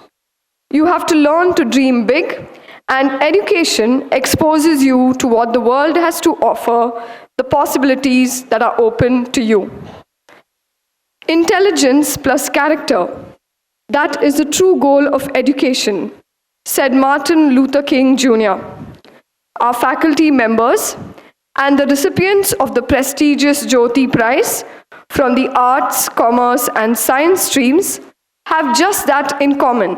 You have to learn to dream big, and education exposes you to what the world has to offer, the possibilities that are open to you. Intelligence plus character, that is the true goal of education, said Martin Luther King Jr. Our faculty members and the recipients of the prestigious Jyoti Prize from the arts, commerce, and science streams have just that in common.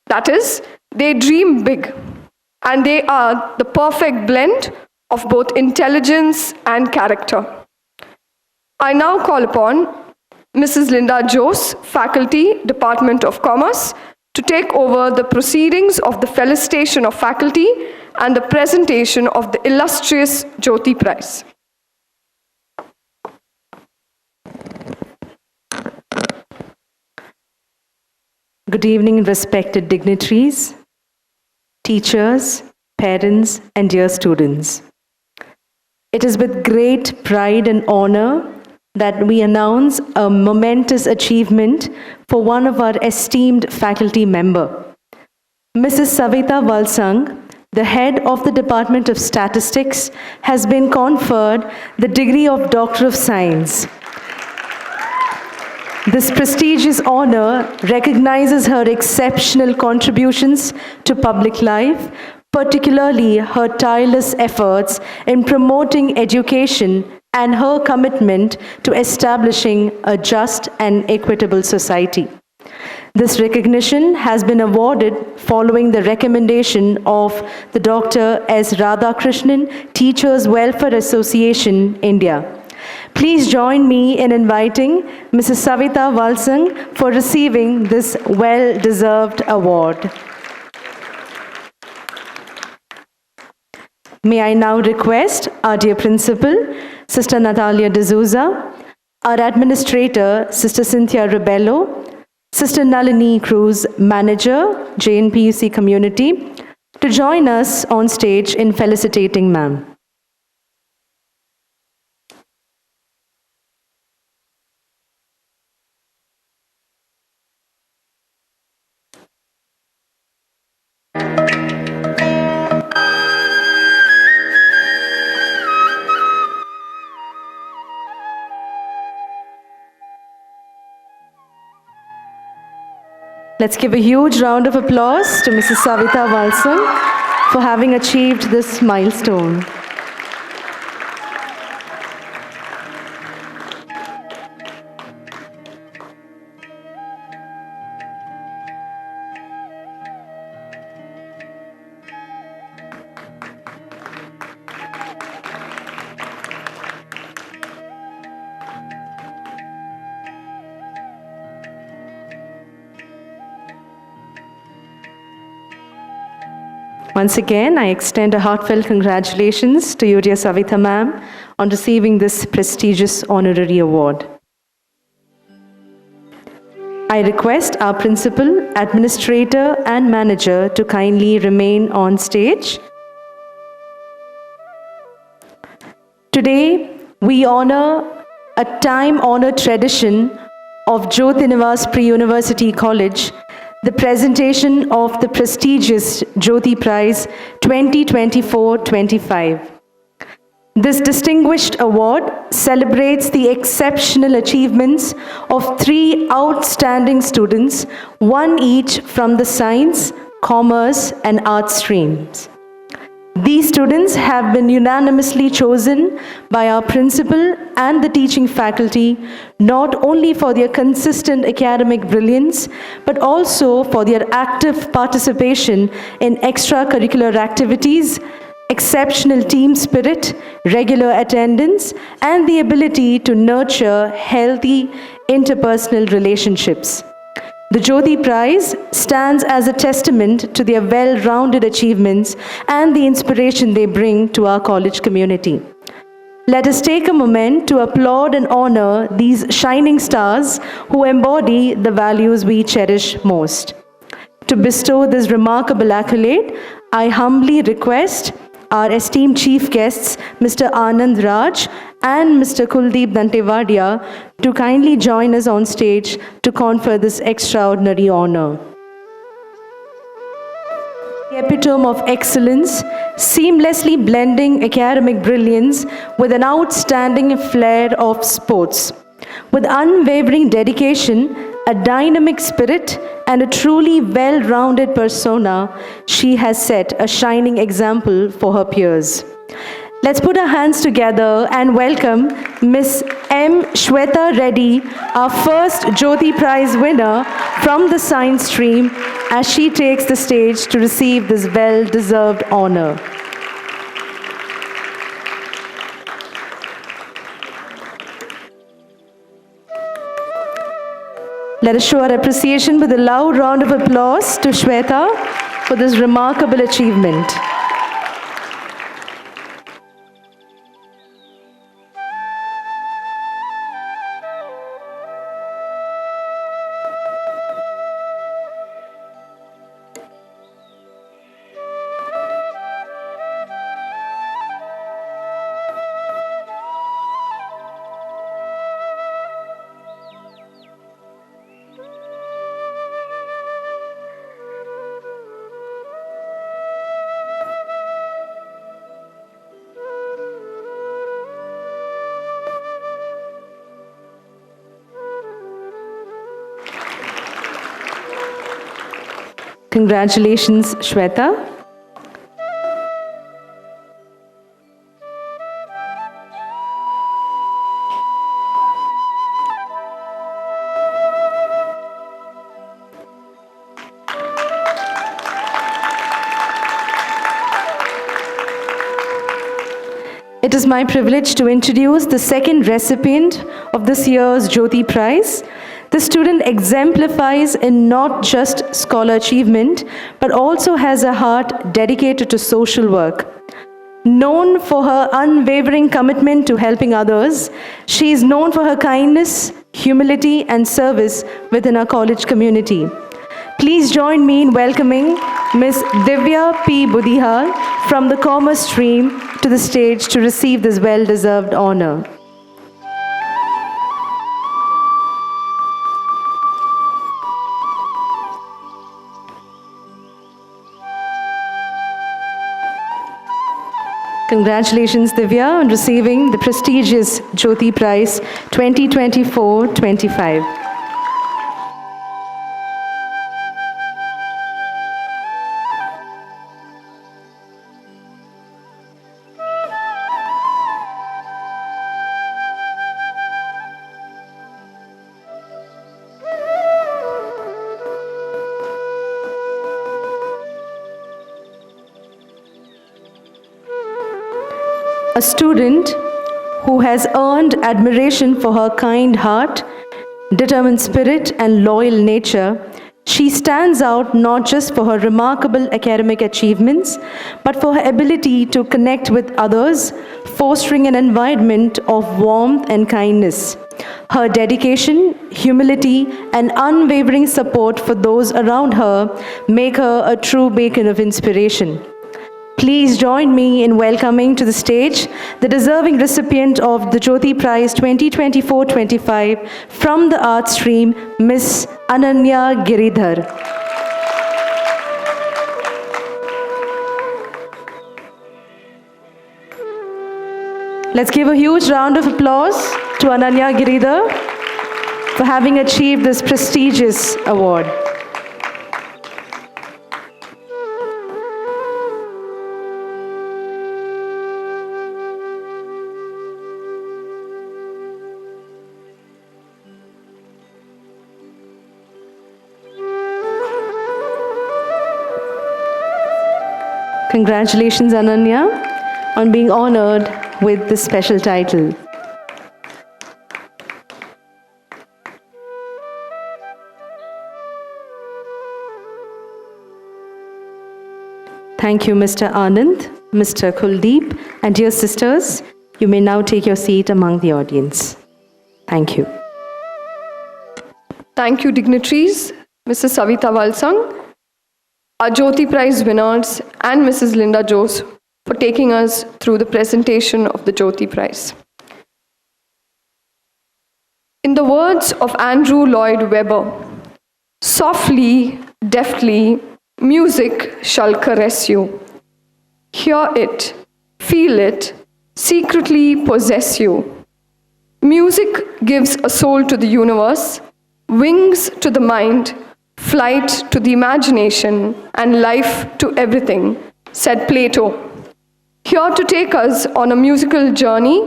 That is, they dream big, and they are the perfect blend of both intelligence and character. I now call upon Mrs. Linda Jose, Faculty, Department of Commerce, to take over the proceedings of the felicitation of faculty and the presentation of the illustrious Jyoti Prize. Good evening, respected dignitaries, teachers, parents, and dear students. It is with great pride and honor that we announce a momentous achievement for one of our esteemed faculty member, Mrs. Savita Walsing, the head of the Department of Statistics, has been conferred the degree of Doctor of Science. This prestigious honor recognizes her exceptional contributions to public life, particularly her tireless efforts in promoting education and her commitment to establishing a just and equitable society. This recognition has been awarded following the recommendation of the Dr. S. Radhakrishnan Teachers Welfare Association, India. Please join me in inviting Mrs. Savita Valsang for receiving this well-deserved award. May I now request our dear Principal, Sister Natalia D'Souza, our Administrator, Sister Cynthia Rebello, Sister Nalini Cruz, Manager, JNPUC Community, to join us on stage in felicitating Ma'am. Let's give a huge round of applause to Mrs. Savita Valsang for having achieved this milestone. Once again, I extend a heartfelt congratulations to you, dear Savita ma'am, on receiving this prestigious honorary award. I request our principal, administrator, and manager to kindly remain on stage. Today, we honor a time-honored tradition of Jyoti Nivas Pre-University College, the presentation of the prestigious Jyoti Prize 2024-25. This distinguished award celebrates the exceptional achievements of 3 outstanding students, one each from the science, commerce, and arts streams. These students have been unanimously chosen by our principal and the teaching faculty, not only for their consistent academic brilliance, but also for their active participation in extracurricular activities, exceptional team spirit, regular attendance, and the ability to nurture healthy interpersonal relationships. The Jyoti Prize stands as a testament to their well-rounded achievements and the inspiration they bring to our college community. Let us take a moment to applaud and honor these shining stars who embody the values we cherish most. To bestow this remarkable accolade, I humbly request our esteemed chief guests, Mr. Anand Raj and Mr. Kuldeep Dantewadia, to kindly join us on stage to confer this extraordinary honor. The epitome of excellence, seamlessly blending academic brilliance with an outstanding flair of sports. With unwavering dedication, a dynamic spirit, and a truly well-rounded persona, she has set a shining example for her peers. Let's put our hands together and welcome Miss M. Shweta Reddy, our first Jyoti Prize winner from the science stream, as she takes the stage to receive this well-deserved honor. Let us show our appreciation with a loud round of applause to Shweta for this remarkable achievement. Congratulations, Shweta. It is my privilege to introduce the second recipient of this year's Jyoti Prize. The student exemplifies in not just scholar achievement, but also has a heart dedicated to social work. Known for her unwavering commitment to helping others, she is known for her kindness, humility, and service within our college community. Please join me in welcoming Ms. Divya P. Budihal from the Commerce stream to the stage to receive this well-deserved honor. Congratulations, Divya, on receiving the prestigious Jyoti Prize 2024-25. A student who has earned admiration for her kind heart, determined spirit, and loyal nature, she stands out not just for her remarkable academic achievements, but for her ability to connect with others, fostering an environment of warmth and kindness. Her dedication, humility, and unwavering support for those around her make her a true beacon of inspiration. Please join me in welcoming to the stage the deserving recipient of the Jyoti Prize 2024-25 from the Arts stream, Ms. Ananya Giridhar. Let's give a huge round of applause to Ananya Giridhar for having achieved this prestigious award. Congratulations, Ananya, on being honored with this special title. Thank you, Mr. Anand, Mr. Kuldeep, and dear sisters, you may now take your seat among the audience. Thank you. Thank you, dignitaries, Mrs. Savita Valsang, our Jyoti Prize winners, and Mrs. Linda Jose for taking us through the presentation of the Jyoti Prize. In the words of Andrew Lloyd Webber, softly, deftly, music shall caress you. Hear it, feel it, secretly possess you. Music gives a soul to the universe, wings to the mind, flight to the imagination, and life to everything, said Plato. Here to take us on a musical journey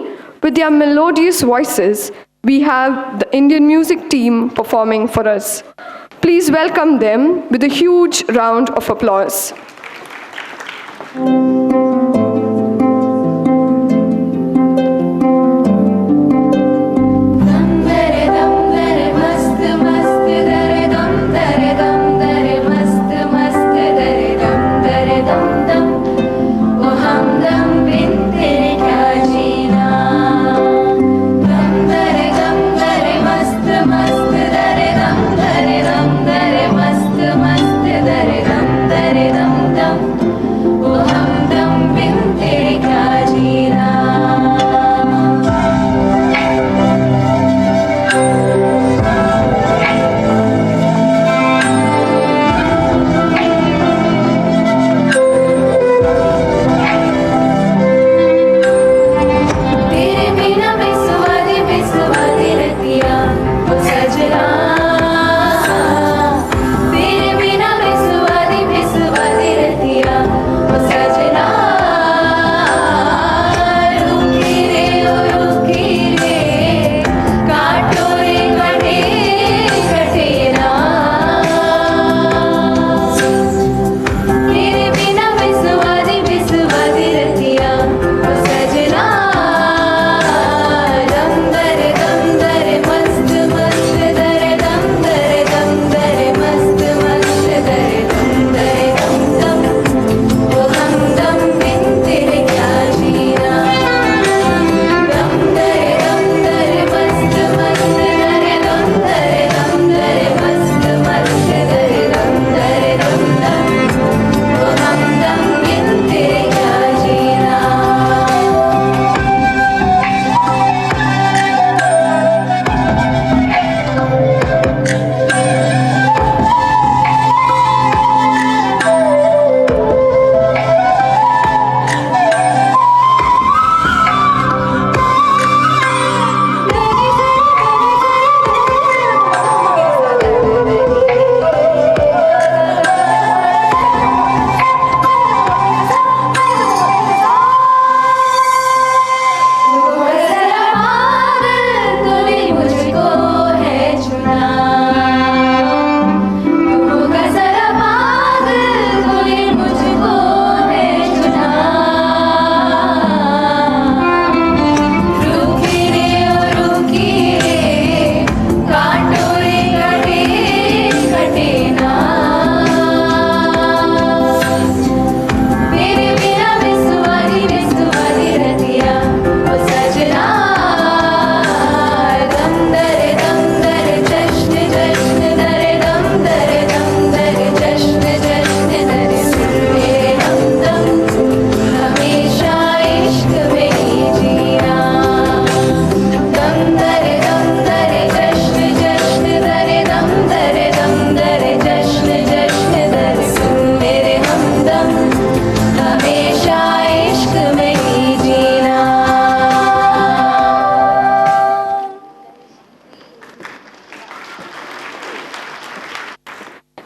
with their melodious voices, we have the Indian music team performing for us. Please welcome them with a huge round of applause. Dum dum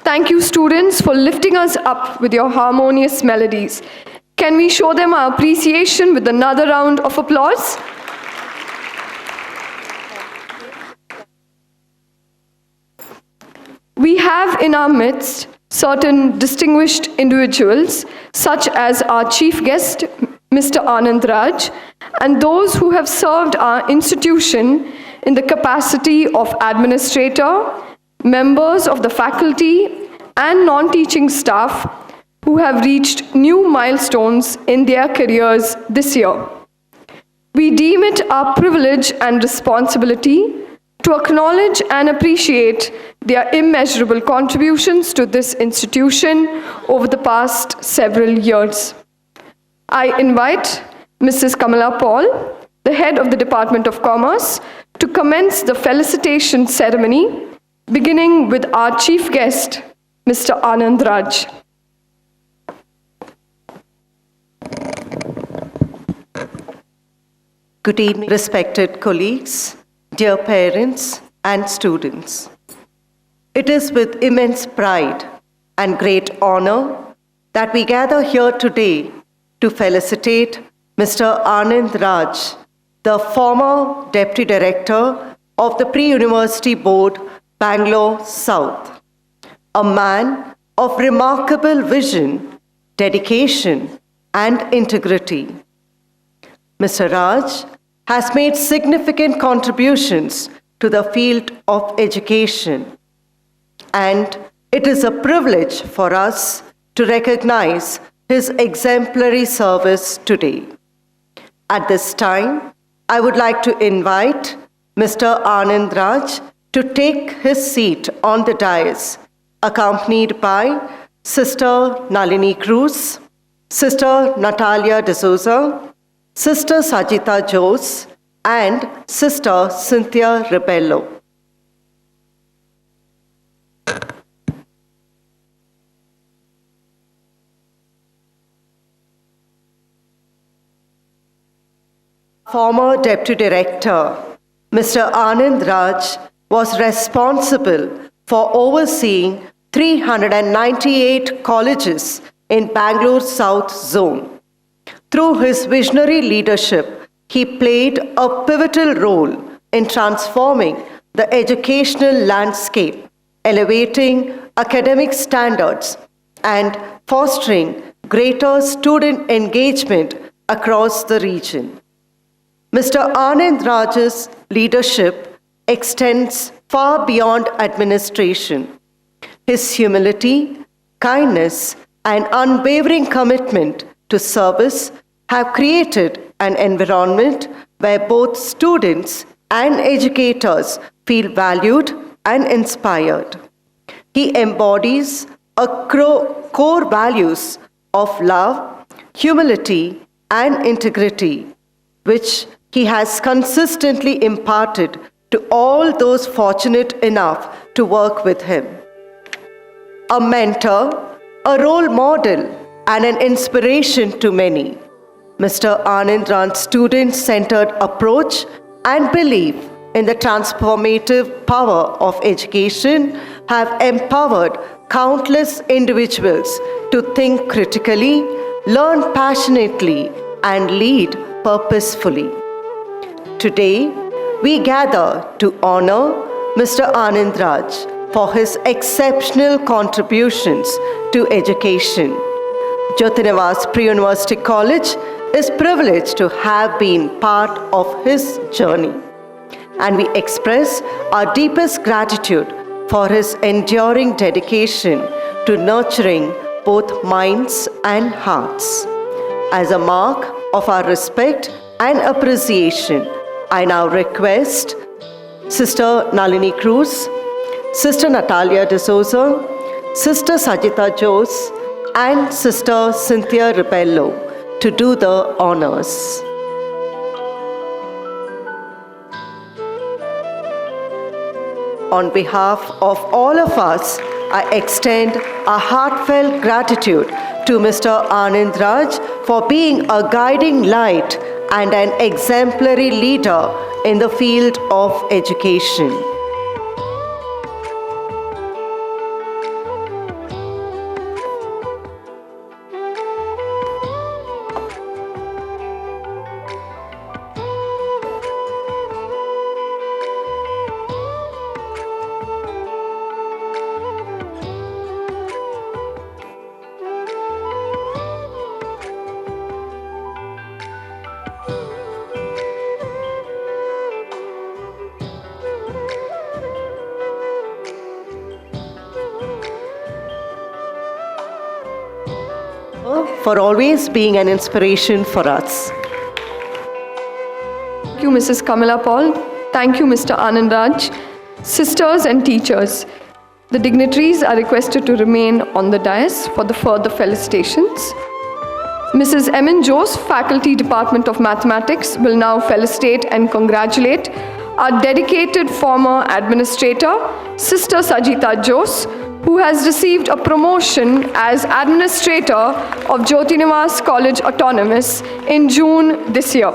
Thank you, students, for lifting us up with your harmonious melodies. Can we show them our appreciation with another round of applause? We have in our midst certain distinguished individuals, such as our chief guest, Mr. Anand Raj, and those who have served our institution in the capacity of administrator, members of the faculty, and non-teaching staff who have reached new milestones in their careers this year. We deem it our privilege and responsibility to acknowledge and appreciate their immeasurable contributions to this institution over the past several years. I invite Mrs. Kamala Paul, the head of the Department of Commerce, to commence the felicitation ceremony, beginning with our chief guest, Mr. Anand Raj. Good evening, respected colleagues, dear parents and students. It is with immense pride and great honor that we gather here today to felicitate Mr. Anand Raj, the former Deputy Director of the Pre-University Board, Bangalore South, a man of remarkable vision, dedication, and integrity. Mr. Raj has made significant contributions to the field of education, and it is a privilege for us to recognize his exemplary service today. At this time, I would like to invite Mr. Anand Raj to take his seat on the dais, accompanied by Sister Nalini Cruz, Sister Natalia D'Souza, Sister Sajita Jose, and Sister Cynthia Ribello. Former Deputy Director, Mr. Anand Raj, was responsible for overseeing 398 colleges in Bangalore South Zone. Through his visionary leadership, he played a pivotal role in transforming the educational landscape, elevating academic standards, and fostering greater student engagement across the region. Mr. Anand Raj's leadership extends far beyond administration. His humility, kindness, and unwavering commitment to service have created an environment where both students and educators feel valued and inspired. He embodies a core values of love, humility, and integrity, which he has consistently imparted to all those fortunate enough to work with him. A mentor, a role model, and an inspiration to many, Mr. Anand Raj's student-centered approach and belief in the transformative power of education have empowered countless individuals to think critically, learn passionately, and lead purposefully. Today, we gather to honor Mr. Anand Raj for his exceptional contributions to education. Jyoti Nivas Pre-University College is privileged to have been part of his journey, and we express our deepest gratitude for his enduring dedication to nurturing both minds and hearts. As a mark of our respect and appreciation, I now request Sister Nalini Cruz, Sister Natalia D'Souza, Sister Sajita Jose, and Sister Cynthia Ribello to do the honors. On behalf of all of us, I extend a heartfelt gratitude to Mr. Anand Raj for being a guiding light and an exemplary leader in the field of education. for always being an inspiration for us. Thank you, Mrs. Kamala Paul. Thank you, Mr. Anand Raj. Sisters and teachers, the dignitaries are requested to remain on the dais for the further felicitations. Mrs. Emin Jose, Faculty Department of Mathematics, will now felicitate and congratulate our dedicated former administrator, Sister Sajita Jose, who has received a promotion as administrator of Jyoti Nivas College Autonomous in June this year.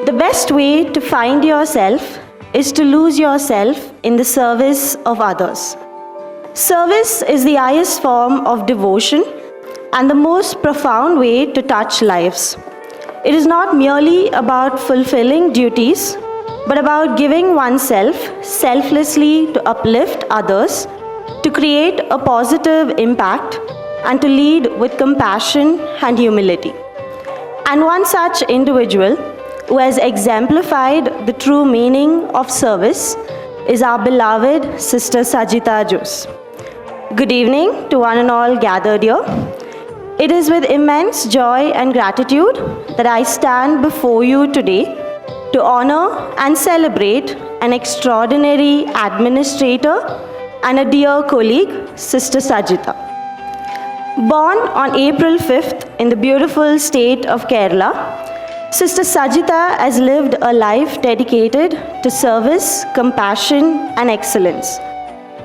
The best way to find yourself is to lose yourself in the service of others. Service is the highest form of devotion and the most profound way to touch lives. It is not merely about fulfilling duties, but about giving oneself selflessly to uplift others, to create a positive impact, and to lead with compassion and humility. And one such individual who has exemplified the true meaning of service is our beloved Sister Sajita Jose. Good evening to one and all gathered here. It is with immense joy and gratitude that I stand before you today to honor and celebrate an extraordinary administrator and a dear colleague, Sister Sajita. Born on April 5th in the beautiful state of Kerala, Sister Sajita has lived a life dedicated to service, compassion, and excellence.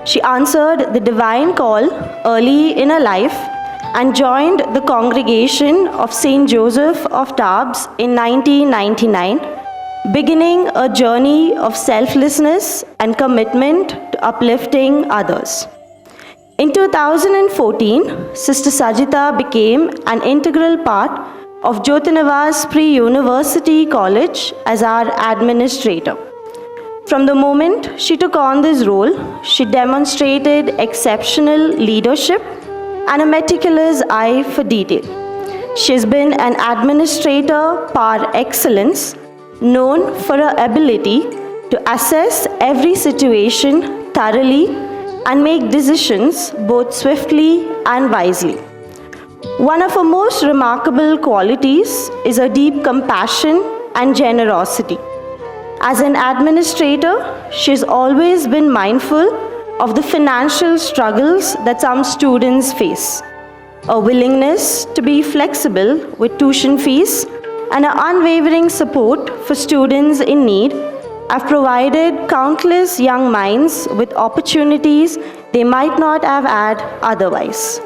She answered the divine call early in her life and joined the congregation of St. Joseph of Tarbes in 1999, beginning a journey of selflessness and commitment to uplifting others. In 2014, Sister Sajita became an integral part of Jyoti Nivas Pre-University College as our administrator. From the moment she took on this role, she demonstrated exceptional leadership and a meticulous eye for detail. She has been an administrator par excellence, known for her ability to assess every situation thoroughly and make decisions both swiftly and wisely. One of her most remarkable qualities is her deep compassion and generosity. As an administrator, she has always been mindful of the financial struggles that some students face. A willingness to be flexible with tuition fees and an unwavering support for students in need have provided countless young minds with opportunities they might not have had otherwise.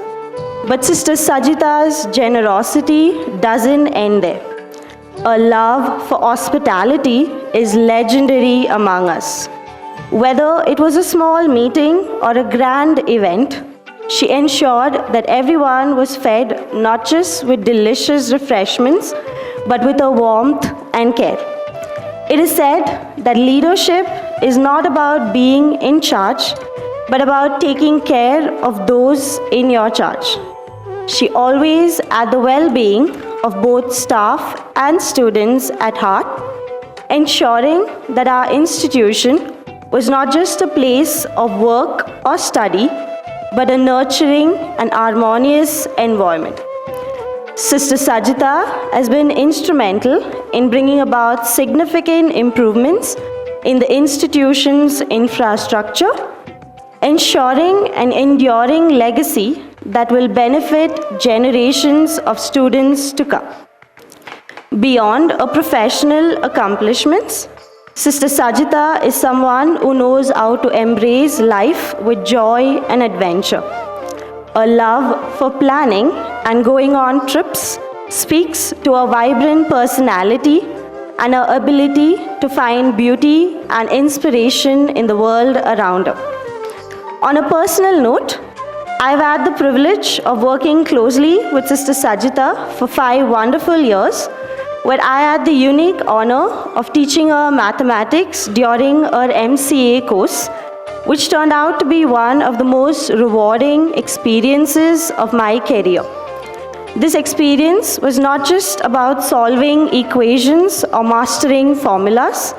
But Sister Sajita's generosity doesn't end there. Her love for hospitality is legendary among us. Whether it was a small meeting or a grand event, she ensured that everyone was fed not just with delicious refreshments, but with a warmth and care. It is said that leadership is not about being in charge, but about taking care of those in your charge. She always had the well-being of both staff and students at heart, ensuring that our institution was not just a place of work or study, but a nurturing and harmonious environment. Sister Sajita has been instrumental in bringing about significant improvements in the institution's infrastructure, ensuring an enduring legacy that will benefit generations of students to come. Beyond her professional accomplishments, Sister Sajita is someone who knows how to embrace life with joy and adventure. A love for planning and going on trips speaks to her vibrant personality and her ability to find beauty and inspiration in the world around her. On a personal note, I've had the privilege of working closely with Sister Sajita for 5 wonderful years, where I had the unique honor of teaching her mathematics during her MCA course, which turned out to be one of the most rewarding experiences of my career. This experience was not just about solving equations or mastering formulas.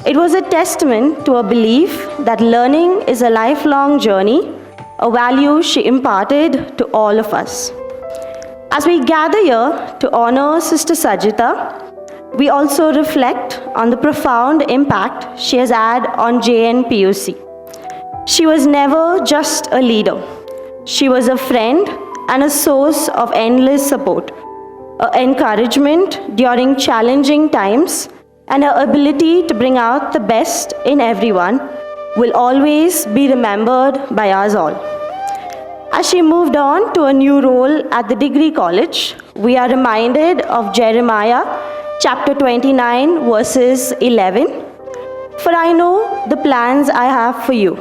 It was a testament to a belief that learning is a lifelong journey a value she imparted to all of us. As we gather here to honor Sister Sajita, we also reflect on the profound impact she has had on JNPUC. She was never just a leader. She was a friend and a source of endless support, encouragement during challenging times, and her ability to bring out the best in everyone will always be remembered by us all. As she moved on to a new role at the degree college, we are reminded of Jeremiah chapter 29, verses 11. For I know the plans I have for you,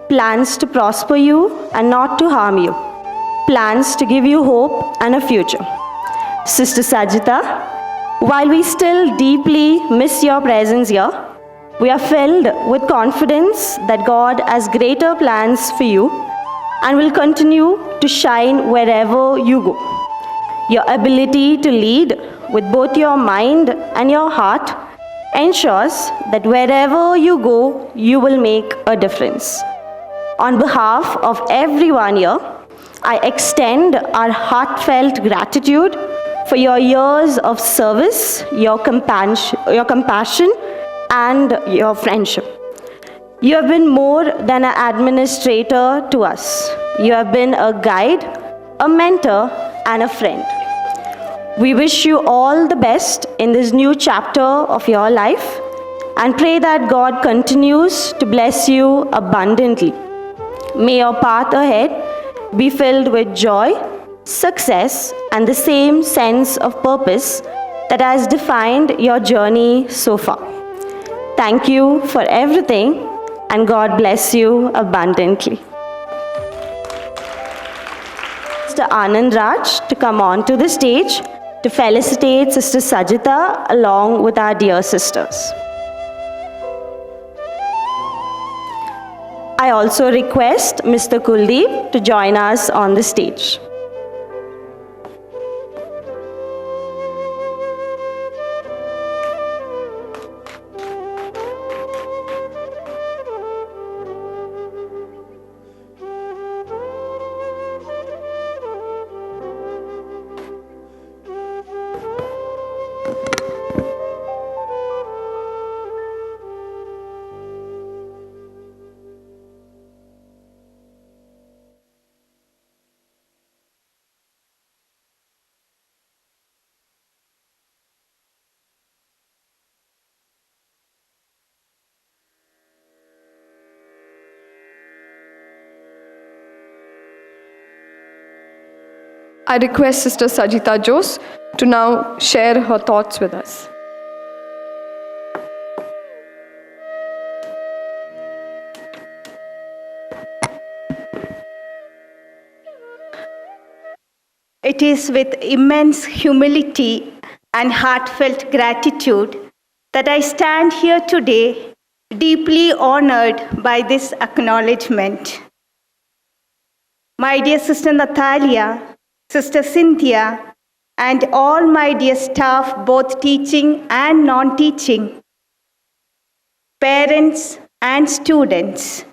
plans to prosper you and not to harm you, plans to give you hope and a future. Sister Sajita, while we still deeply miss your presence here, we are filled with confidence that God has greater plans for you and will continue to shine wherever you go. Your ability to lead with both your mind and your heart ensures that wherever you go, you will make a difference. On behalf of everyone here, I extend our heartfelt gratitude for your years of service, your compassion, and your friendship. You have been more than an administrator to us. You have been a guide, a mentor, and a friend. We wish you all the best in this new chapter of your life and pray that God continues to bless you abundantly. May your path ahead be filled with joy, success, and the same sense of purpose that has defined your journey so far. Thank you for everything, and God bless you abundantly. Mr. Anand Raj to come on to the stage to felicitate Sister Sajita along with our dear sisters. I also request Mr. Kuldeep to join us on the stage. I request Sister Sajita Jose to now share her thoughts with us. It is with immense humility and heartfelt gratitude that I stand here today, deeply honored by this acknowledgement. My dear Sister Natalia, Sister Cynthia, and all my dear staff, both teaching and non-teaching, parents and students,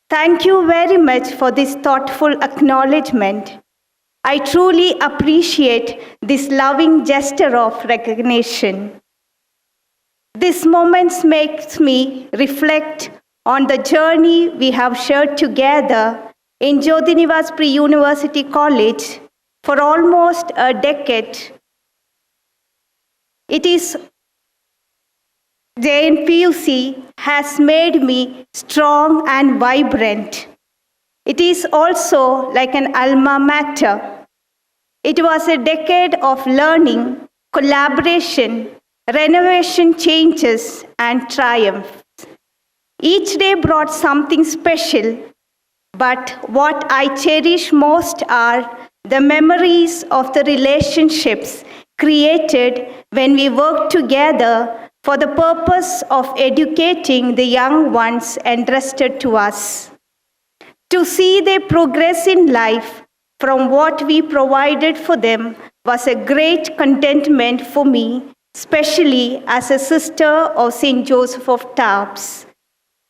thank you very much for this thoughtful acknowledgement. I truly appreciate this loving gesture of recognition. This moment makes me reflect on the journey we have shared together in Jyoti Nivas Pre-University College for almost a decade. It is JNPUC has made me strong and vibrant. It is also like an alma mater. It was a decade of learning, collaboration, renovation changes, and triumph. Each day brought something special, but what I cherish most are the memories of the relationships created when we worked together for the purpose of educating the young ones entrusted to us. To see their progress in life from what we provided for them was a great contentment for me, especially as a sister of St. Joseph of Tarbes.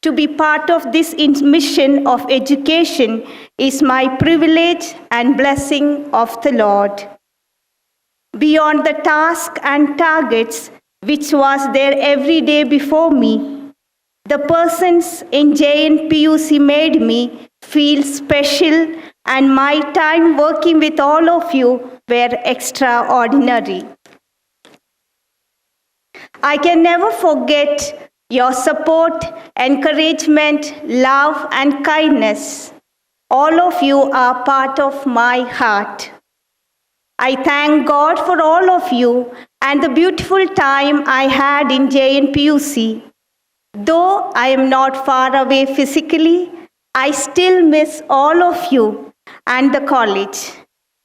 To be part of this mission of education is my privilege and blessing of the Lord. Beyond the task and targets which was there every day before me, the persons in JNPUC made me feel special, and my time working with all of you were extraordinary. I can never forget your support, encouragement, love, and kindness. All of you are part of my heart. I thank God for all of you and the beautiful time I had in JNPUC. Though I am not far away physically, I still miss all of you and the college.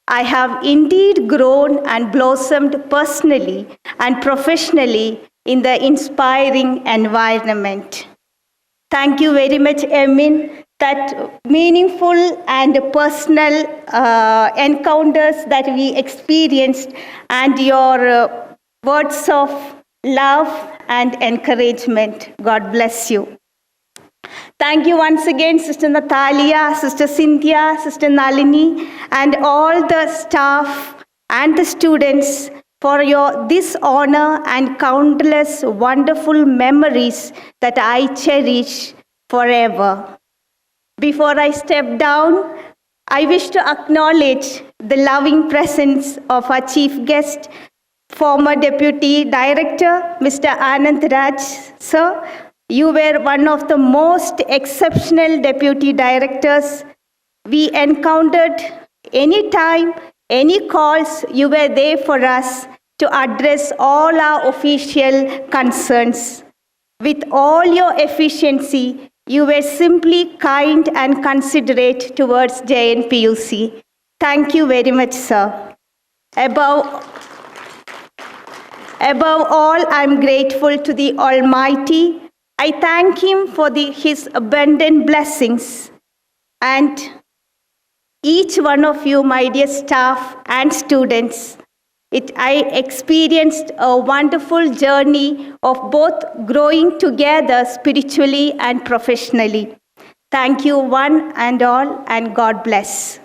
I have indeed grown and blossomed personally and professionally in the inspiring environment. Thank you very much, Emin. That meaningful and personal encounters that we experienced, and your words of love and encouragement. God bless you. Thank you once again, Sister Natalia, Sister Cynthia, Sister Nalini, and all the staff and the students for this honor and countless wonderful memories that I cherish forever. Before I step down, I wish to acknowledge the loving presence of our chief guest, former Deputy Director, Mr. Anand Raj, sir. You were one of the most exceptional Deputy Directors we encountered. Anytime, any calls, you were there for us to address all our official concerns. With all your efficiency, you were simply kind and considerate towards JNPUC. Thank you very much, sir. Above all, I'm grateful to the Almighty. I thank Him for His abundant blessings. And each one of you, my dear staff and students, I experienced a wonderful journey of both growing together spiritually and professionally. Thank you one and all, and God bless.